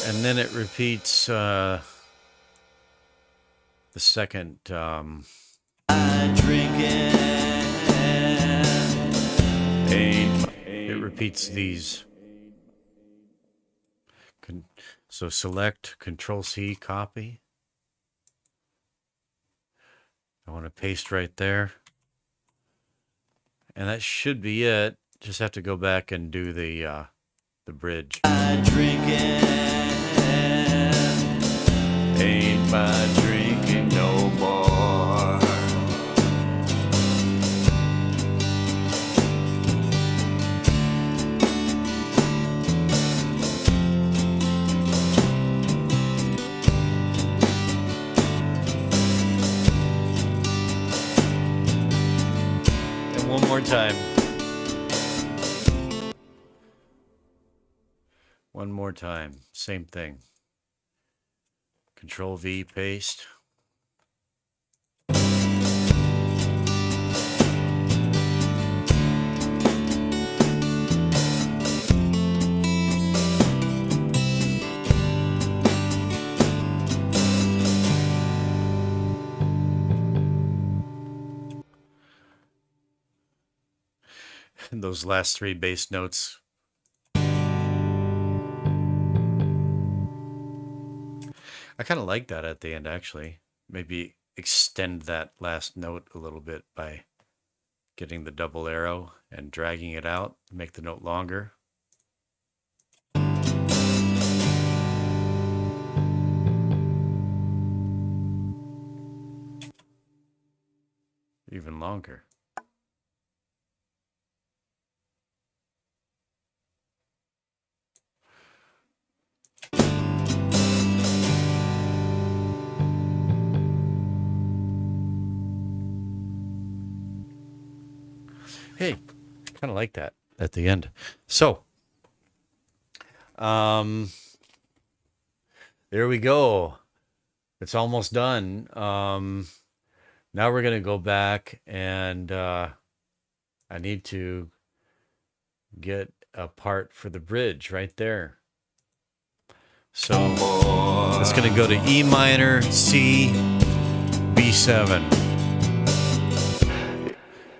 And then it repeats the second. It repeats these. So select, Control C, copy. I want to paste right there. And that should be it. Just have to go back and do the bridge. Ain't my drinking no more. And one more time. One more time. Same thing. Control V, paste. those last three bass notes. I kind of like that at the end, actually. Maybe extend that last note a little bit by getting the double arrow and dragging it out, make the note longer. Even longer. Hey, kind of like that at the end. So, there we go. It's almost done. Now we're going to go back and I need to get a part for the bridge right there. So it's going to go to E minor, C, B7.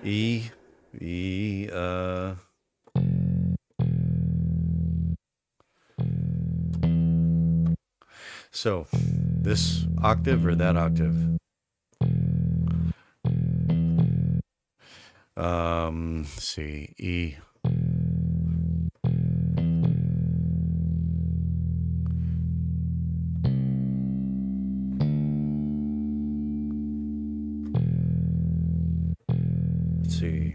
E. So this octave or that octave? Let's see, E. Let's see.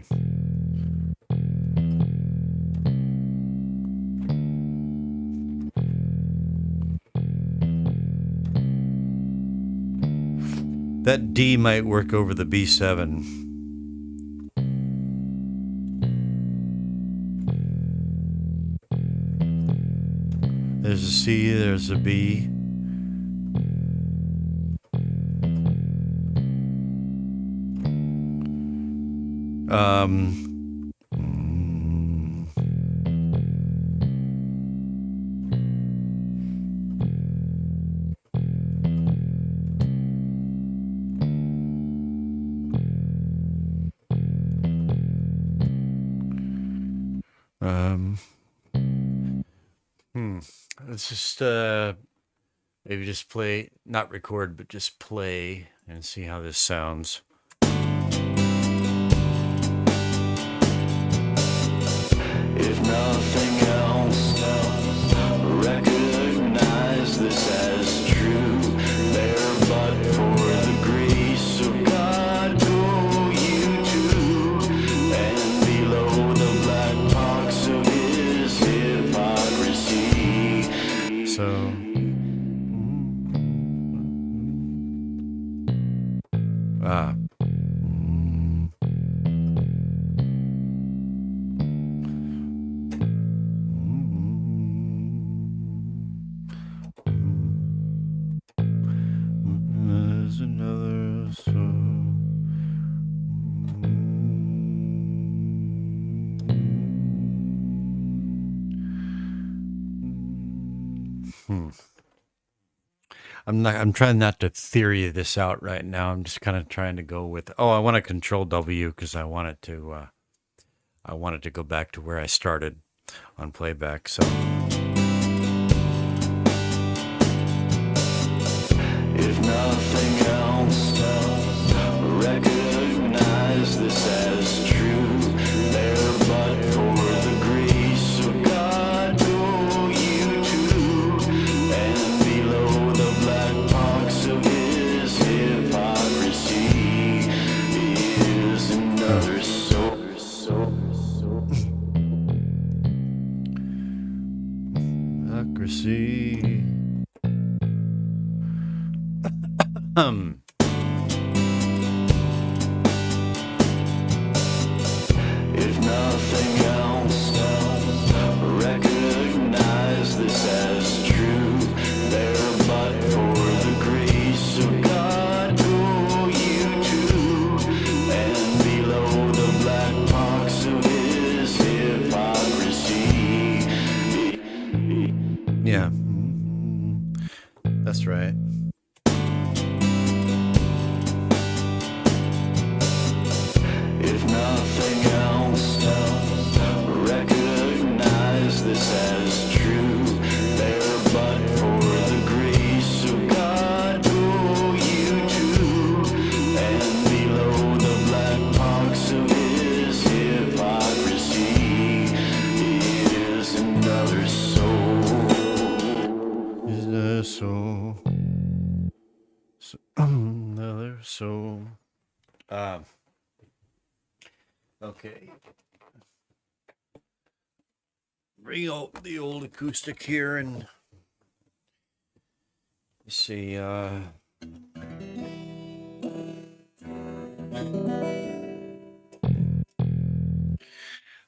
That D might work over the B7. There's a C, there's a B. Let's just maybe just play, not record, but just play and see how this sounds. If nothing else, recognize this as true. There but for the grace of God go you to, and below the black box of his hypocrisy. So there's another song. I'm trying not to theory this out right now. I'm just kind of trying to go with, I want to control W because I want it to go back to where I started on playback. So if nothing else, recognize this as true. There but for the grace of God go you to, and below the black box of his hypocrisy is another soul. Hypocrisy. If nothing else, recognize this as true. There but for the grace of God go you to, and below the black box of his hypocrisy. Yeah, that's right. Okay. Bring out the old acoustic here and see. I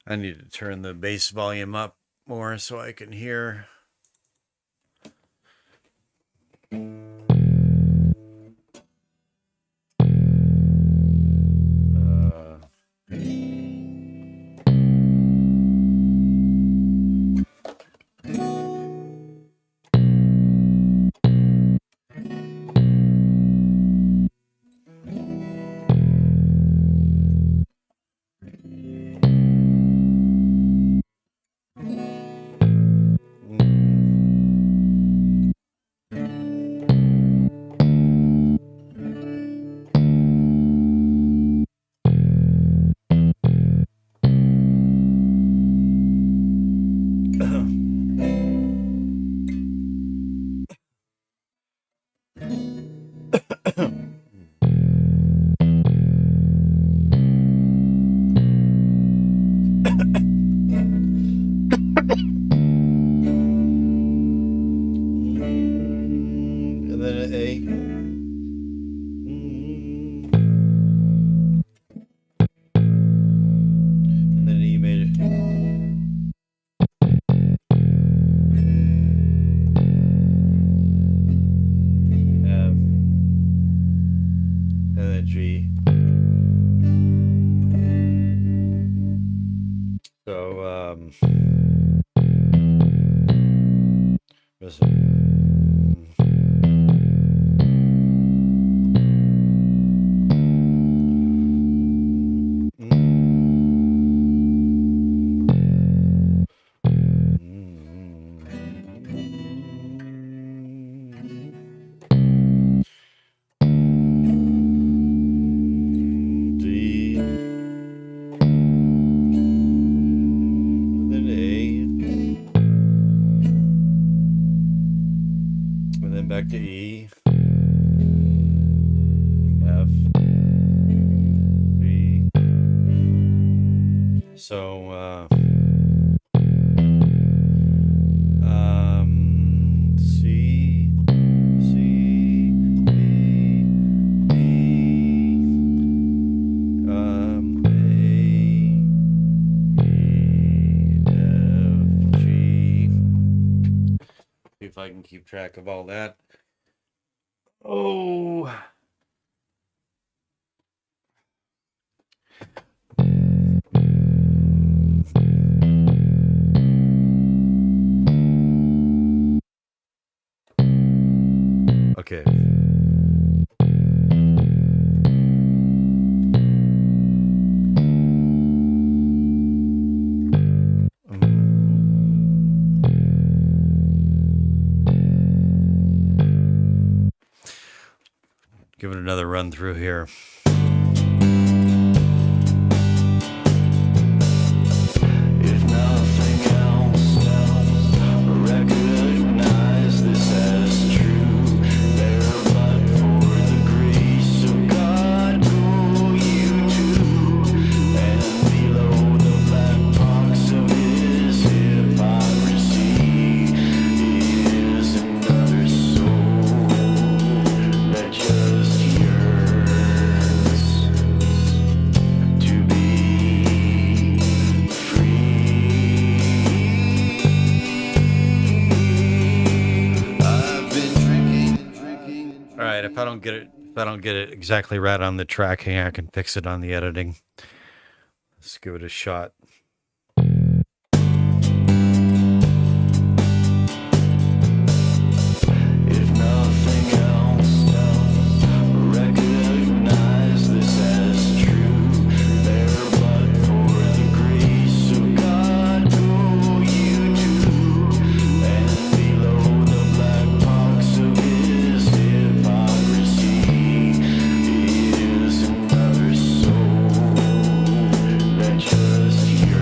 need to turn the bass volume up more so I can hear. And then an A. And then an E major. F. And then G. So, listen. Back to E, F, B. So, C, B, B, A, E, F, G. See if I can keep track of all that. Oh. Okay. Give it another run through here. If nothing else, recognize this as true. There but for the grace of God go you to, and below the black box of his hypocrisy is another soul that just yearns to be free. I've been drinking. All right, if I don't get it exactly right on the tracking, I can fix it on the editing. Let's give it a shot. If nothing else, recognize this as true. There but for the grace of God go you to, and below the black box of his hypocrisy is another soul that just yearns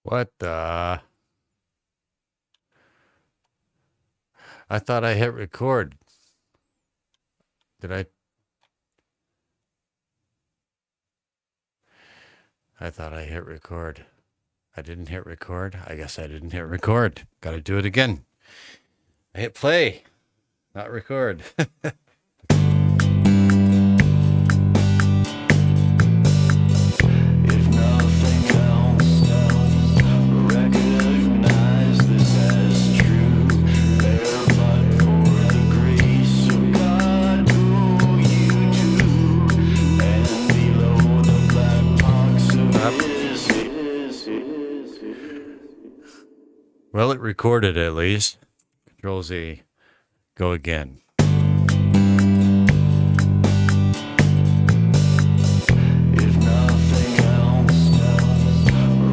What the? I thought I hit record. Did I? I thought I hit record. I didn't hit record. I guess I didn't hit record. Got to do it again. I hit play, not record. If nothing else, recognize this as true. There but for the grace of God who you do, and below the black box of his. Well, it recorded at least. Control Z. Go again. If nothing else,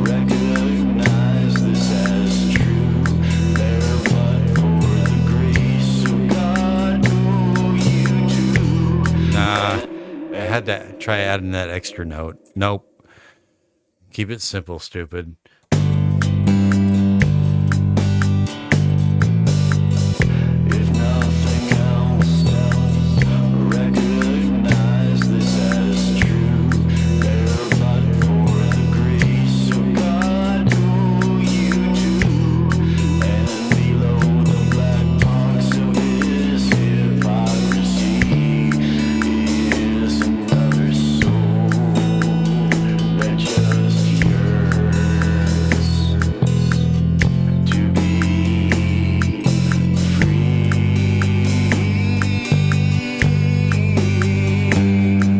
recognize this as true. There but for the grace of God who you do. Nah, I had to try adding that extra note. Nope. Keep it simple, stupid. If nothing else, recognize this as true. There but for the grace of God who you do, and below the black box of his hypocrisy is another soul that just yearns to be free.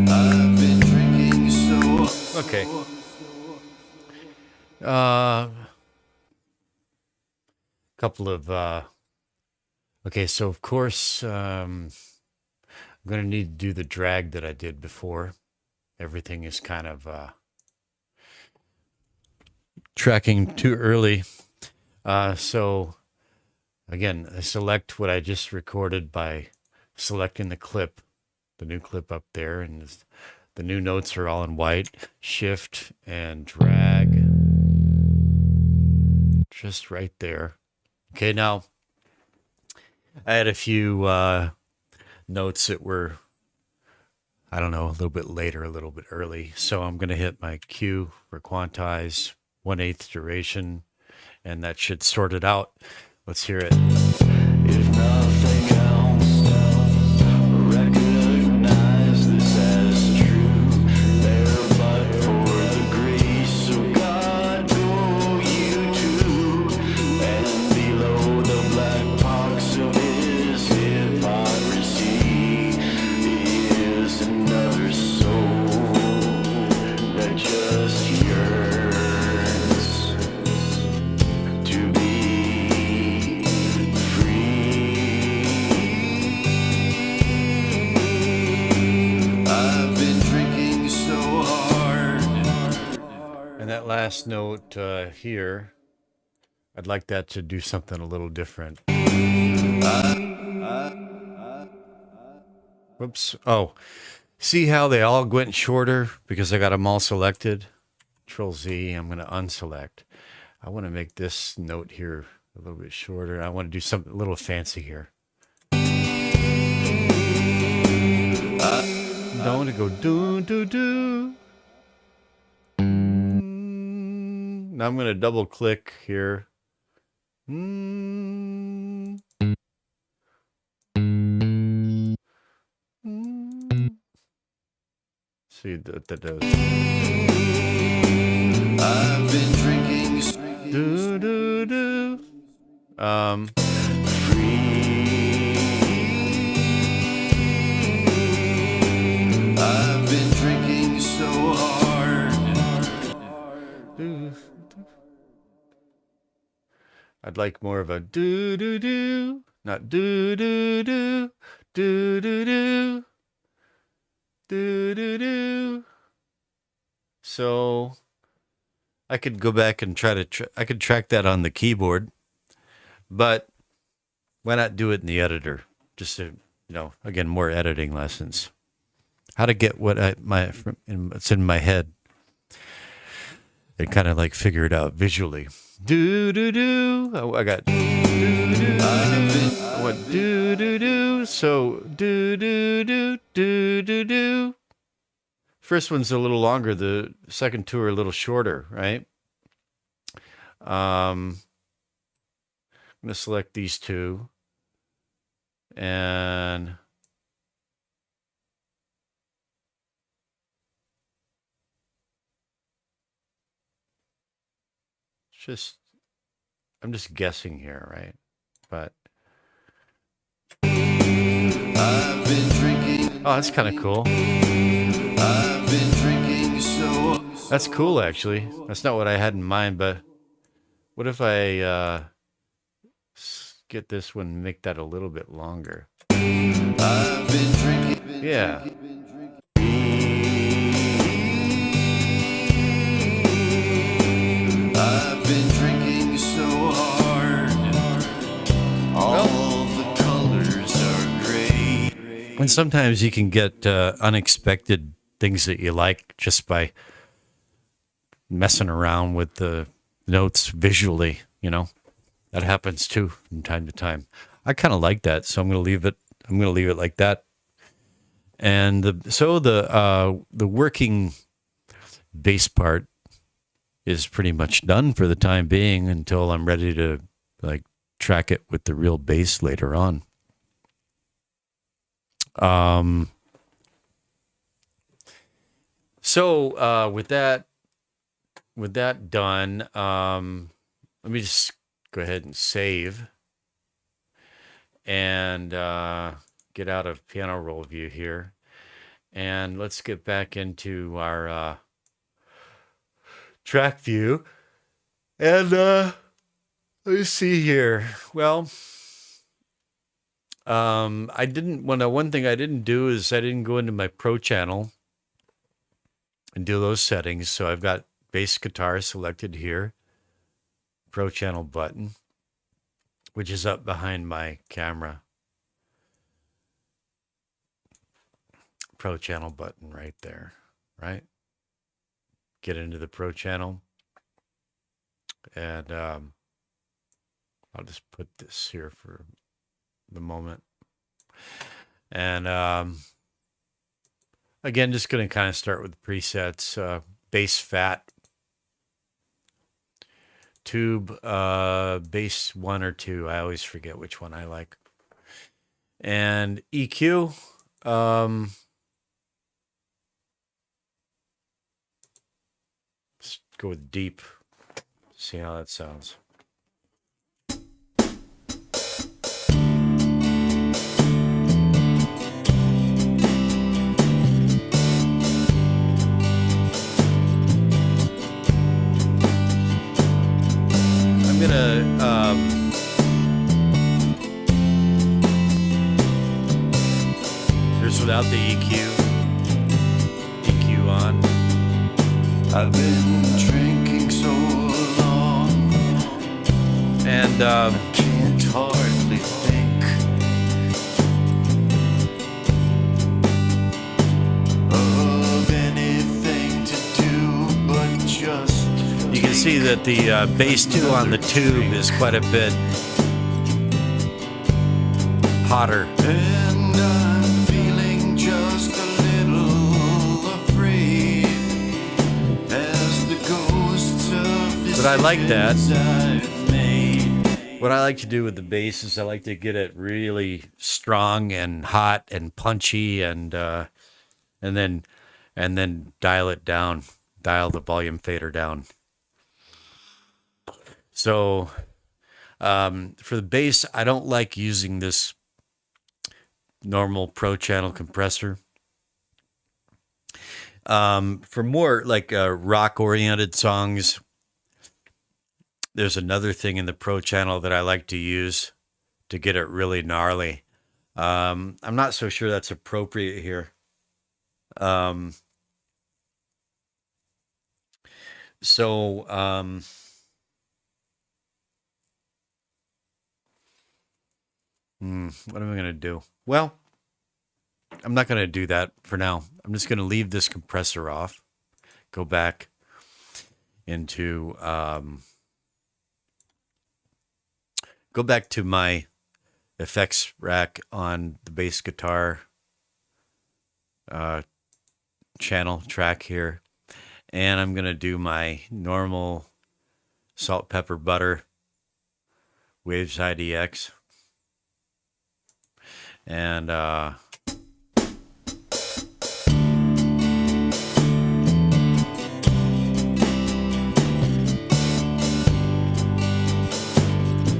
I've been drinking so. Okay. Couple of okay, so of course I'm gonna need to do the drag that I did before. Everything is kind of tracking too early. So again, I select what I just recorded by selecting the clip, the new clip up there, and the new notes are all in white. Shift and drag just right there. Okay, now I had a few notes that were, I don't know, a little bit later, a little bit early. So I'm going to hit my Q for quantize, 1/8 duration, and that should sort it out. Let's hear it. If nothing else, recognize this as true. There but for the grace of God who you do, and below the black box of his hypocrisy is another soul that just yearns to be free. I've been drinking so hard. And that last note here, I'd like that to do something a little different. Whoops. Oh, see how they all went shorter because I got them all selected? Control Z, I'm going to unselect. I want to make this note here a little bit shorter. I want to do something a little fancy here. I want to go do, do, do. Now I'm going to double click here. See what that does. I've been drinking Do, do, do. I've been drinking so hard. do. I'd like more of a do, do, do. Not do, do, do. Do, do, do. Do, do, do. So I could go back and try to, I could track that on the keyboard, but why not do it in the editor? Just to, again, more editing lessons. How to get what it's in my head. and kind of like figure it out visually. Do do do. Oh, I got do do do. I went do do do. So do do do do do do. First one's a little longer. The second two are a little shorter, right? I'm going to select these two, and just I'm just guessing here, right? But I've been drinking. oh, that's kind of cool. I've been drinking so. That's cool, actually. That's not what I had in mind, but what if I get this one and make that a little bit longer? I've been drinking. Yeah. I've been drinking so hard. All the colors are gray. And sometimes you can get unexpected things that you like just by messing around with the notes visually, you know. That happens too from time to time. I kind of like that, so I'm going to leave it. I'm going to leave it like that. And the working bass part is pretty much done for the time being until I'm ready to like track it with the real bass later on. So with that done, let me just go ahead and save and get out of piano roll view here, and let's get back into our track view. And let me see here. Well, one thing I didn't do is I didn't go into my Pro channel and do those settings. So I've got bass guitar selected here, Pro channel button, which is up behind my camera. Pro channel button right there, right? Get into the Pro channel, and I'll just put this here for the moment. And again, just going to kind of start with the presets. Bass fat, tube, bass 1 or 2. I always forget which one I like. And EQ. Let's go with deep. See how that sounds. I'm gonna here's without the EQ on. I've been drinking so long, and can't hardly think of anything to do but just. you can see that the bass 2 on the tube is quite a bit hotter. And I'm feeling just a little afraid as the ghosts of this But I like that. I've made. What I like to do with the bass is I like to get it really strong and hot and punchy, and then dial it down, dial the volume fader down. So for the bass, I don't like using this normal Pro channel compressor. For more like rock-oriented songs, there's another thing in the Pro channel that I like to use to get it really gnarly. I'm not so sure that's appropriate here. What am I going to do? Well, I'm not going to do that for now. I'm just going to leave this compressor off, go back, into go back to my effects rack on the bass guitar channel track here, and I'm gonna do my normal salt, pepper, butter Waves IDX, and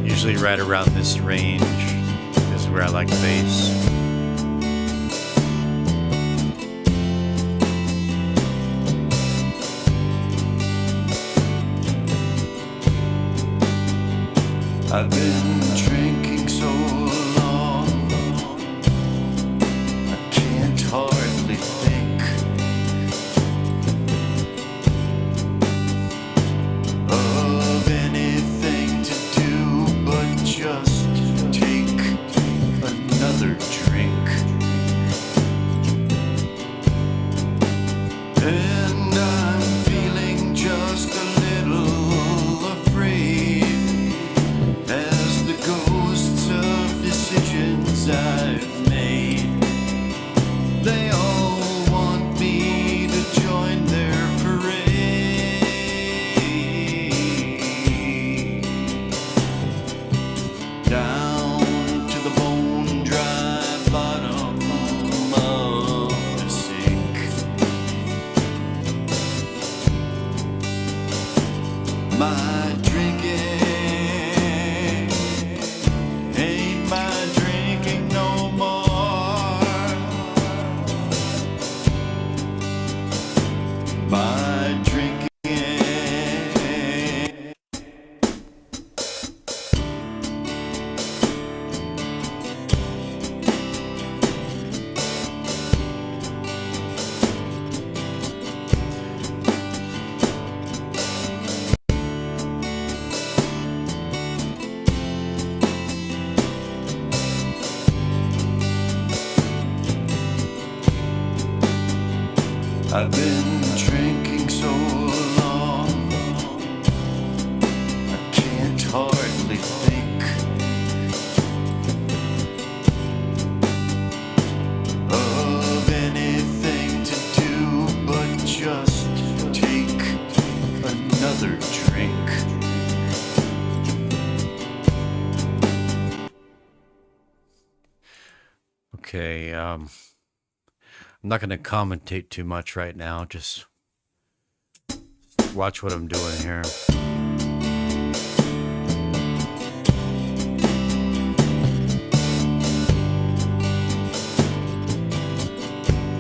usually right around this range is where I like bass. I've been drinking so long, I can't hardly think of anything to do but just take another drink. And I'm feeling just a little afraid as the ghosts of decisions I've made, they all want me to join their parade. Down to the bone dry bottom of the sink. My drinking ain't my drinking no more. My drinking. I've been drinking so long, I can't hardly think of anything to do but just take another drink. Okay, I'm not going to commentate too much right now. Just watch what I'm doing here.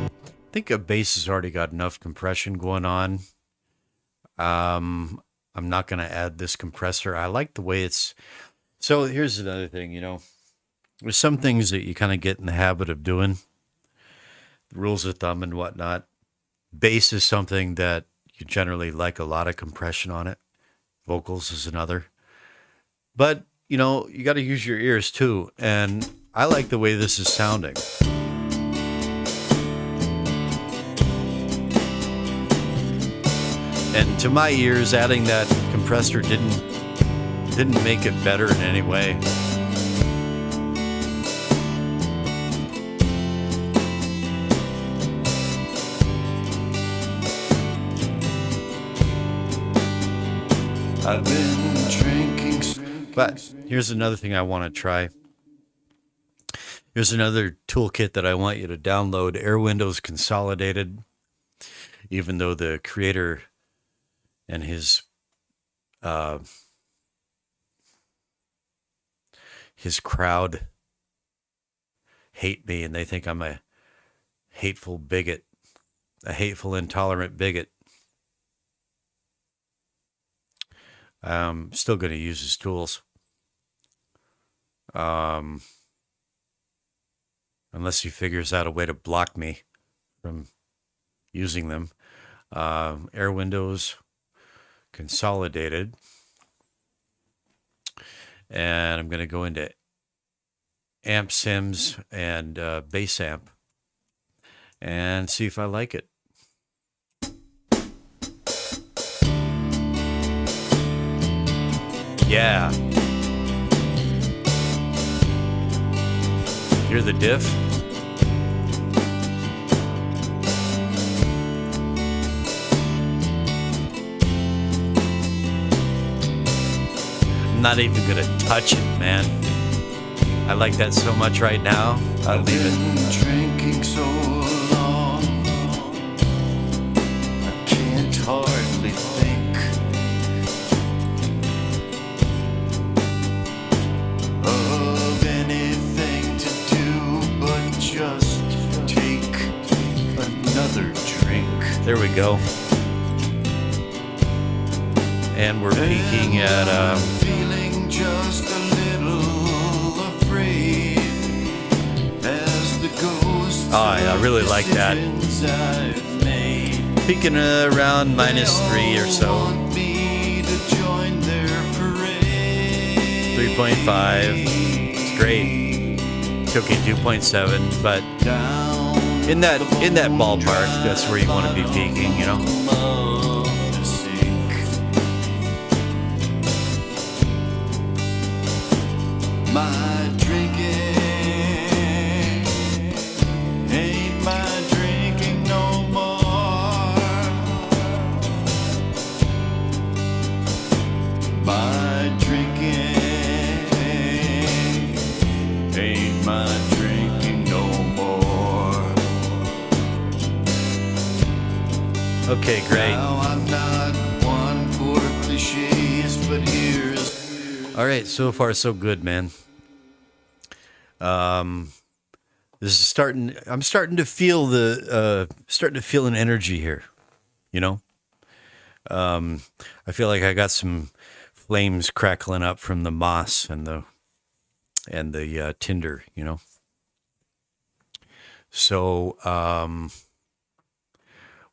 I think a bass has already got enough compression going on. I'm not going to add this compressor. I like the way it's... So here's another thing, there's some things that you kind of get in the habit of doing, rules of thumb and whatnot. Bass is something that you generally like a lot of compression on it. Vocals is another. But, you got to use your ears too. And I like the way this is sounding. And to my ears, adding that compressor didn't make it better in any way. I've been drinking. But here's another thing I want to try. Here's another toolkit that I want you to download, Air Windows Consolidated. Even though the creator and his crowd hate me and they think I'm a hateful bigot, a hateful, intolerant bigot. I'm still going to use his tools. Unless he figures out a way to block me from using them. Air Windows Consolidated. And I'm going to go into Amp Sims and Bass Amp and see if I like it. Yeah. Hear the diff? I'm not even gonna touch it, man. I like that so much right now. I'll leave it. Drinking so long, I can't hardly think of anything to do but just take another drink. There we go. And we're peaking at feeling just a little afraid as the ghost. Oh, I really like that. Peaking around -3 or so. 3.5. It's great. Okay, 2.7, but in that ballpark, that's where you want to be peaking, you know. My drinking ain't my drinking no more. My drinking ain't my drinking no more. Okay, great. Now I'm not one for cliches, but here's All right, so far so good, man. This is starting. I'm starting to feel an energy here. You know, I feel like I got some flames crackling up from the moss and the tinder. You know. So,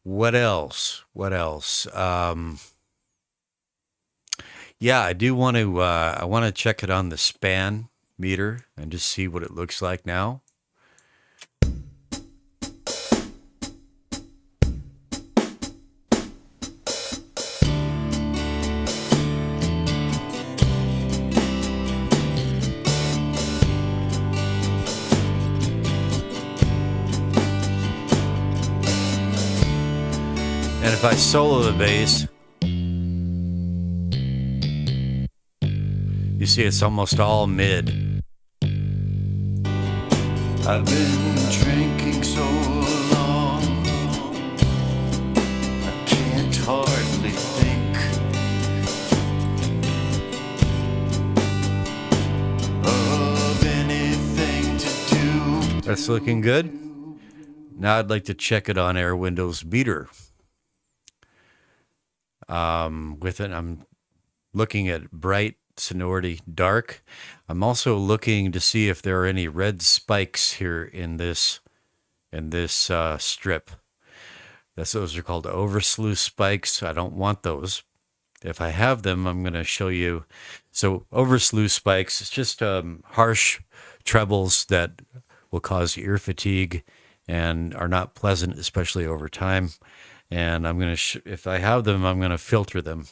what else? What else? Yeah, I do want to. I want to check it on the span meter and just see what it looks like now. And if I solo the bass, you see it's almost all mid. I've been drinking so long, I can't hardly think of anything to do. That's looking good. Now I'd like to check it on Air Windows Meter. With it, I'm looking at bright, sonority, dark. I'm also looking to see if there are any red spikes here in this strip. Those are called overslew spikes. I don't want those. If I have them, I'm going to show you. So overslew spikes, it's just harsh trebles that will cause ear fatigue and are not pleasant, especially over time. And I'm going to, if I have them, I'm going to filter them.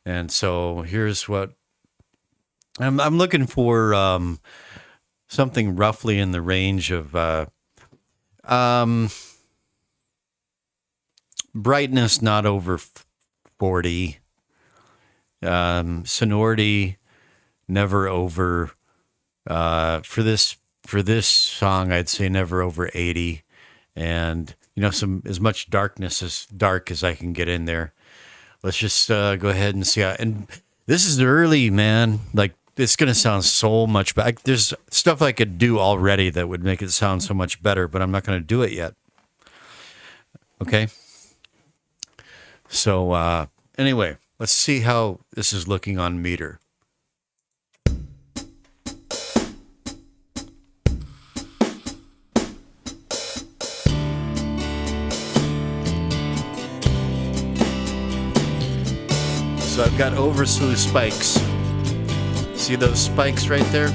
And so here's what I'm looking for, something roughly in the range of brightness not over 40, sonority never over, for this song I'd say never over 80, and some as much darkness as dark as I can get in there. Let's just go ahead and see how, and this is early, man. Like, it's going to sound so much better. There's stuff I could do already that would make it sound so much better, but I'm not going to do it yet. Okay. So, anyway, let's see how this is looking on meter. So I've got overslew spikes. See those spikes right there?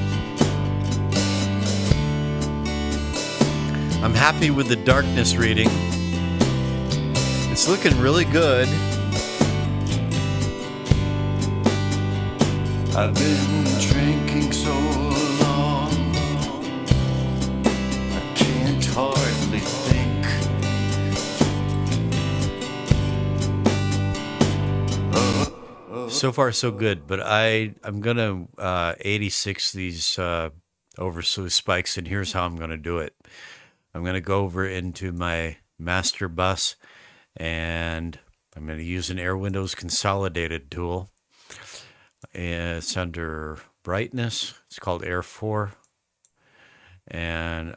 I'm happy with the darkness reading. It's looking really good. I've been drinking so long, I can't hardly think. So far, so good. But I'm gonna 86 these overslew spikes, and here's how I'm gonna do it. I'm gonna go over into my master bus, and I'm gonna use an Air Windows consolidated tool. It's under brightness. It's called Air 4, and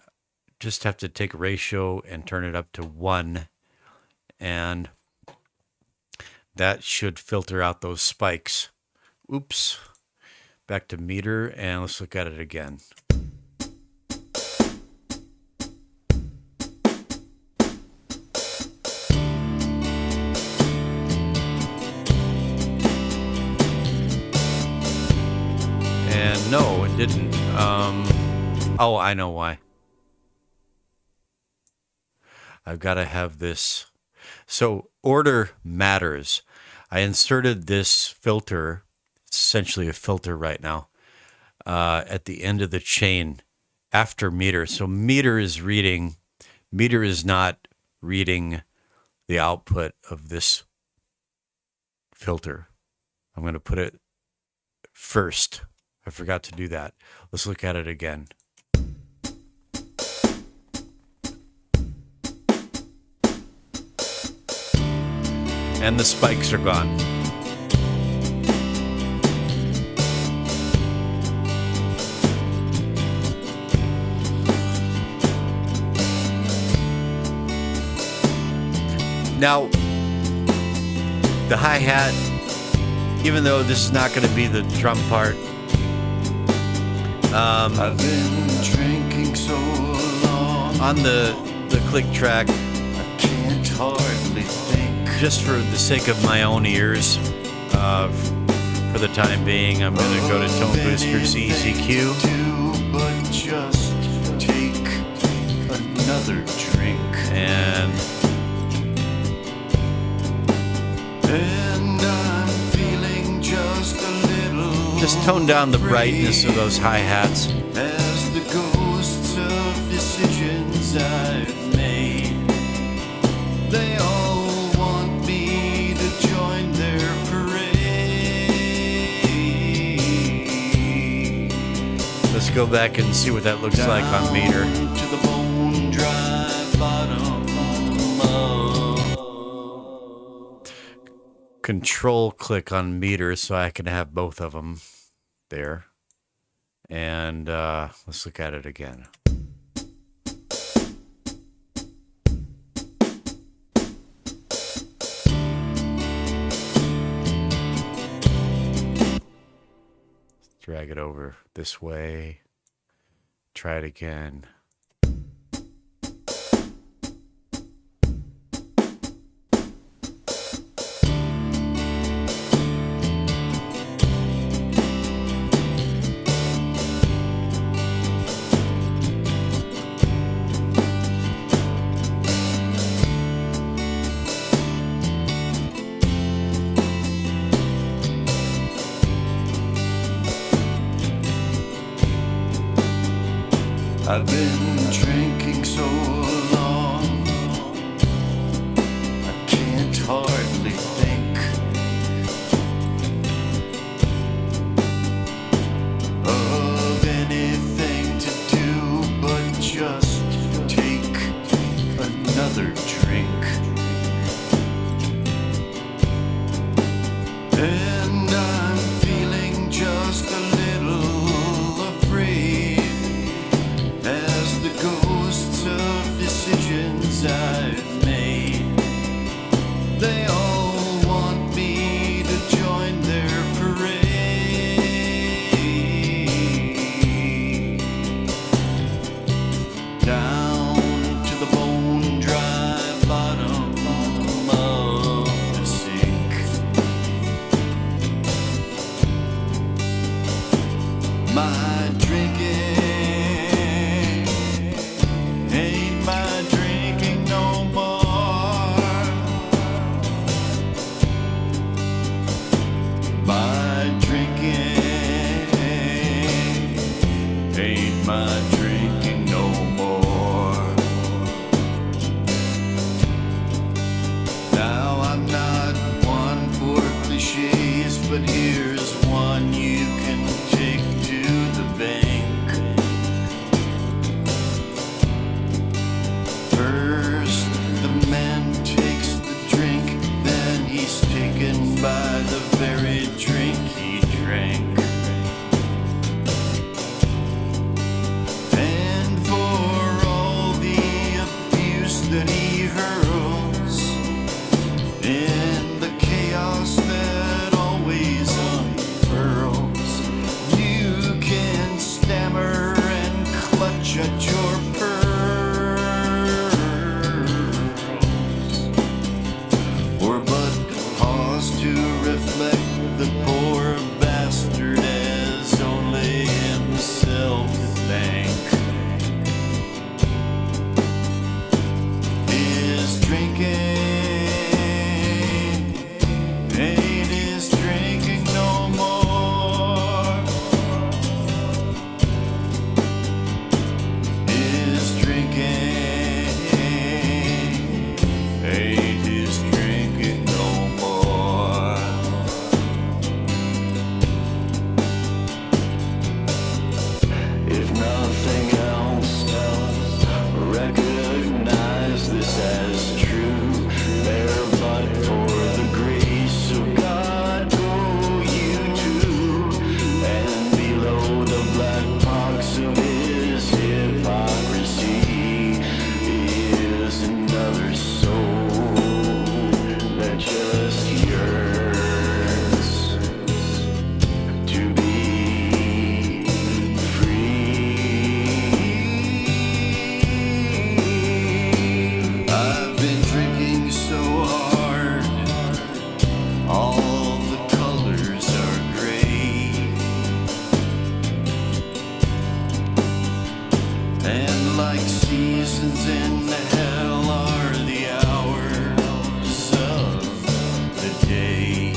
just have to take a ratio and turn it up to 1, and that should filter out those spikes. Oops. Back to meter, and let's look at it again. And no, it didn't. Oh, I know why. I've got to have this. So order matters. I inserted this filter, it's essentially a filter right now, at the end of the chain after meter. So meter is not reading the output of this filter. I'm going to put it first. I forgot to do that. Let's look at it again. And the spikes are gone. Now, the hi-hat, even though this is not going to be the drum part, I've been drinking so long, on the click track, I can't hardly think. just for the sake of my own ears, for the time being, I'm going to go to Tone Boosters EZQ. Do but just take another drink, And I'm feeling just a little just tone down the brightness of those hi-hats. as the ghosts of decisions I've made. They all want me to join their parade. Let's go back and see what that looks like on meter. Down to the bone dry bottom. Control click on meter so I can have both of them there. And let's look at it again. Drag it over this way. Try it again. I've been drinking so long, I can't hardly think of anything to do but just take another drink. And I'm feeling just a little afraid as the ghosts of decisions I've made. They all want me to join their parade. Down to the bone dry bottom of the sink. My drinking ain't my drinking no more. but here's one you can take to the bank. First, the man takes the drink, then he's taken by the very drink he drank. And for all the abuse that he hurls, in the chaos that always unfurls, you can stammer and clutch at your pearls, or but pause to reflect the poor bastard as only himself to thank. His drinking ain't his drinking no more. His drinking ain't his drinking no more. If nothing else, recognize this as true. There but for the grace of God go you too, and below the black box of his hypocrisy is another soul that just yearns to be free. I've been drinking so hard, all the colors are gray, and like seasons in hell are the hours of the day.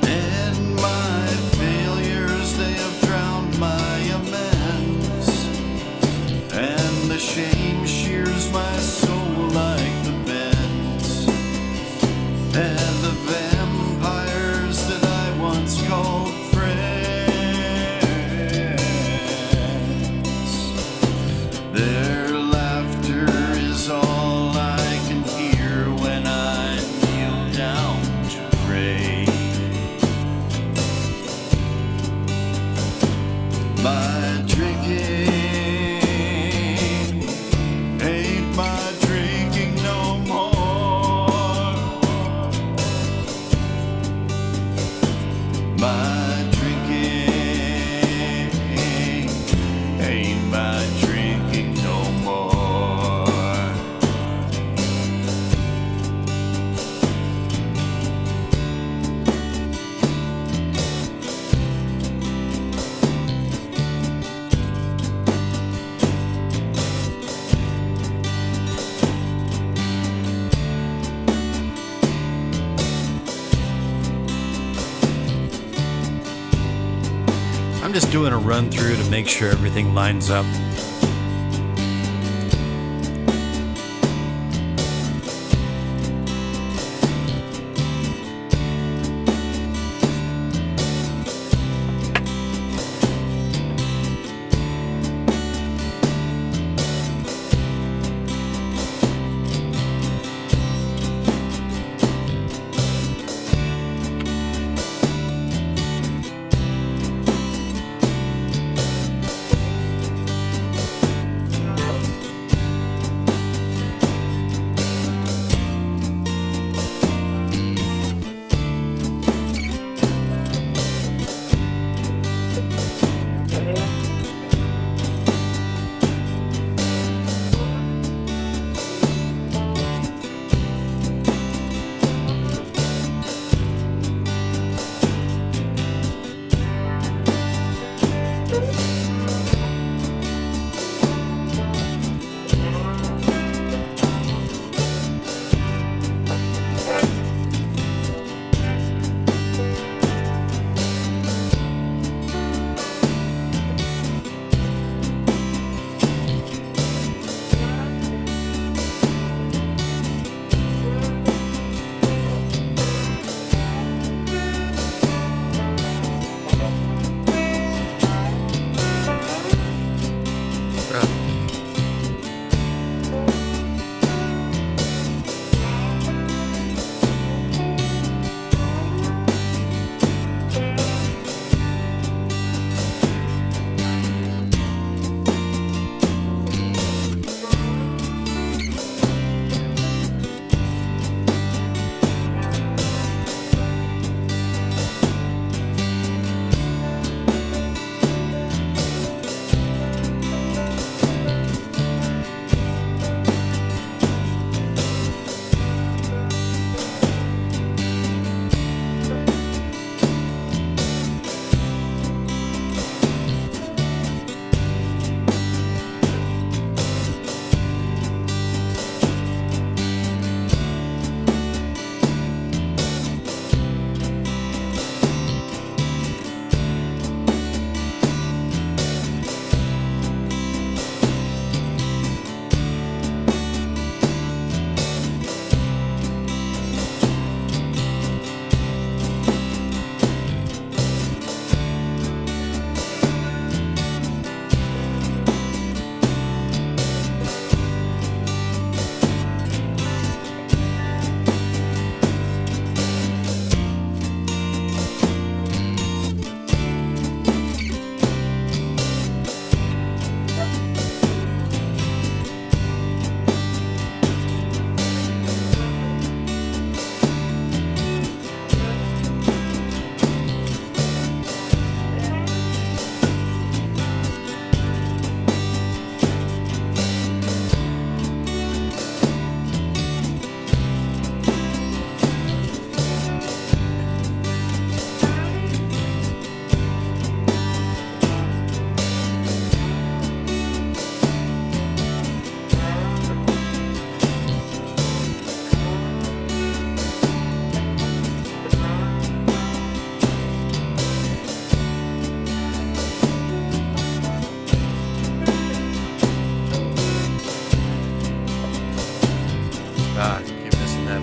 And my failures, they have drowned my amends, and the shame shears my soul like the bends, and the vampires that I once called friends, their laughter is all I can hear when I kneel down to pray. My drinking ain't my drinking no more. My drinking ain't my drinking no more. I'm just doing a run through to make sure everything lines up.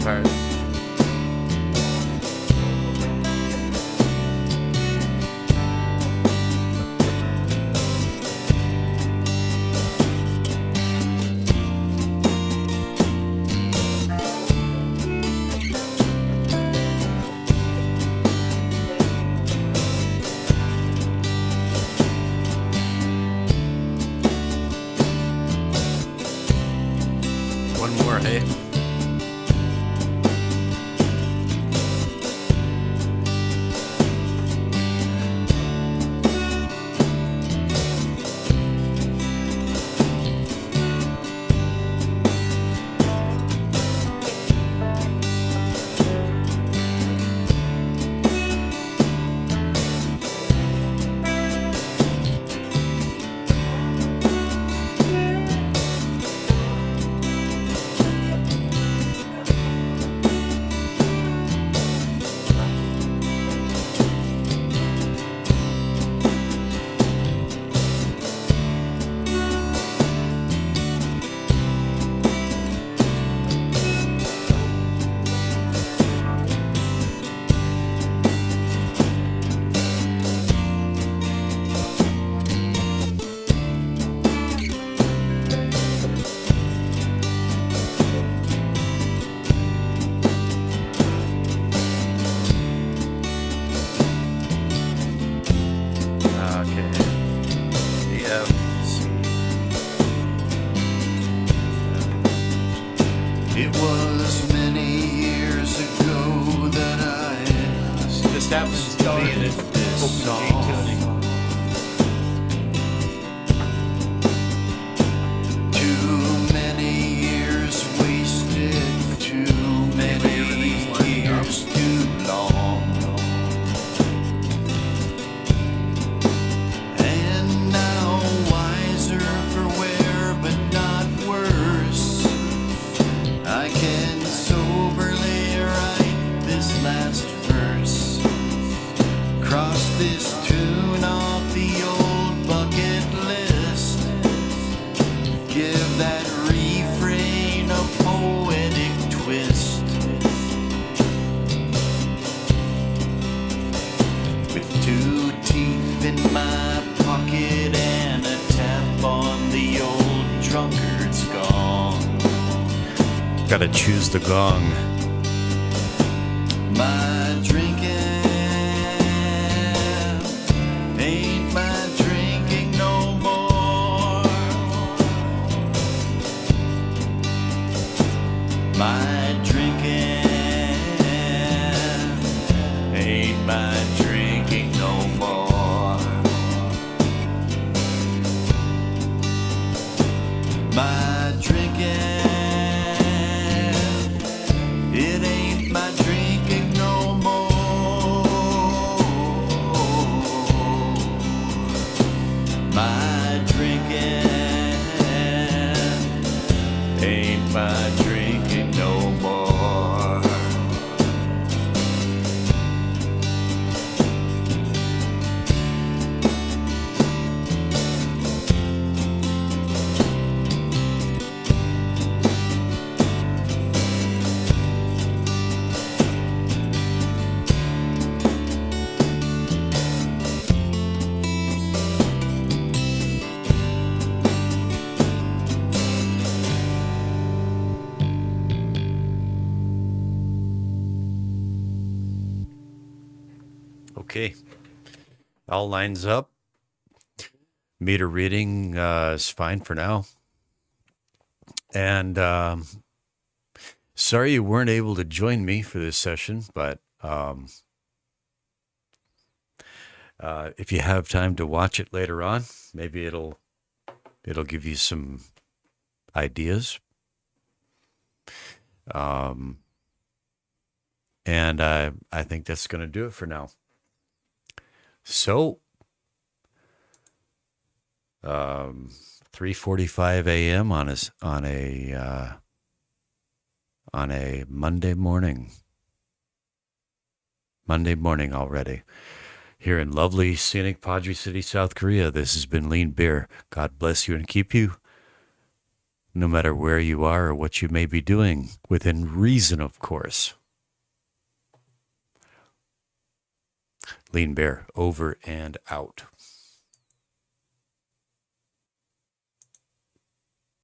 part. One more, hey? Okay. Yeah. It was many years ago that I This happens to me in this this song. tuning. Too many years wasted, too many years too long. And now wiser for wear, but not worse. I can soberly write this last verse. Cross this tune off the old bucket list. Give that refrain a poetic twist. With two teeth in my pocket and a tap on the old drunkard's gong. Gotta choose the gong. My drinking ain't my drinking no more. My drinking ain't my drinking no more. My drinking, it ain't my drinking no more. My drinking ain't my drinking no more. Okay. All lines up. Meter reading is fine for now. And sorry you weren't able to join me for this session, but if you have time to watch it later on, maybe it'll give you some ideas. And I think that's going to do it for now. So, 3:45 a.m. on a Monday morning. Monday morning already. Here in lovely, scenic Padre City, South Korea. This has been Lean Beer. God bless you and keep you. no matter where you are or what you may be doing, within reason, of course. Lean Bear, over and out.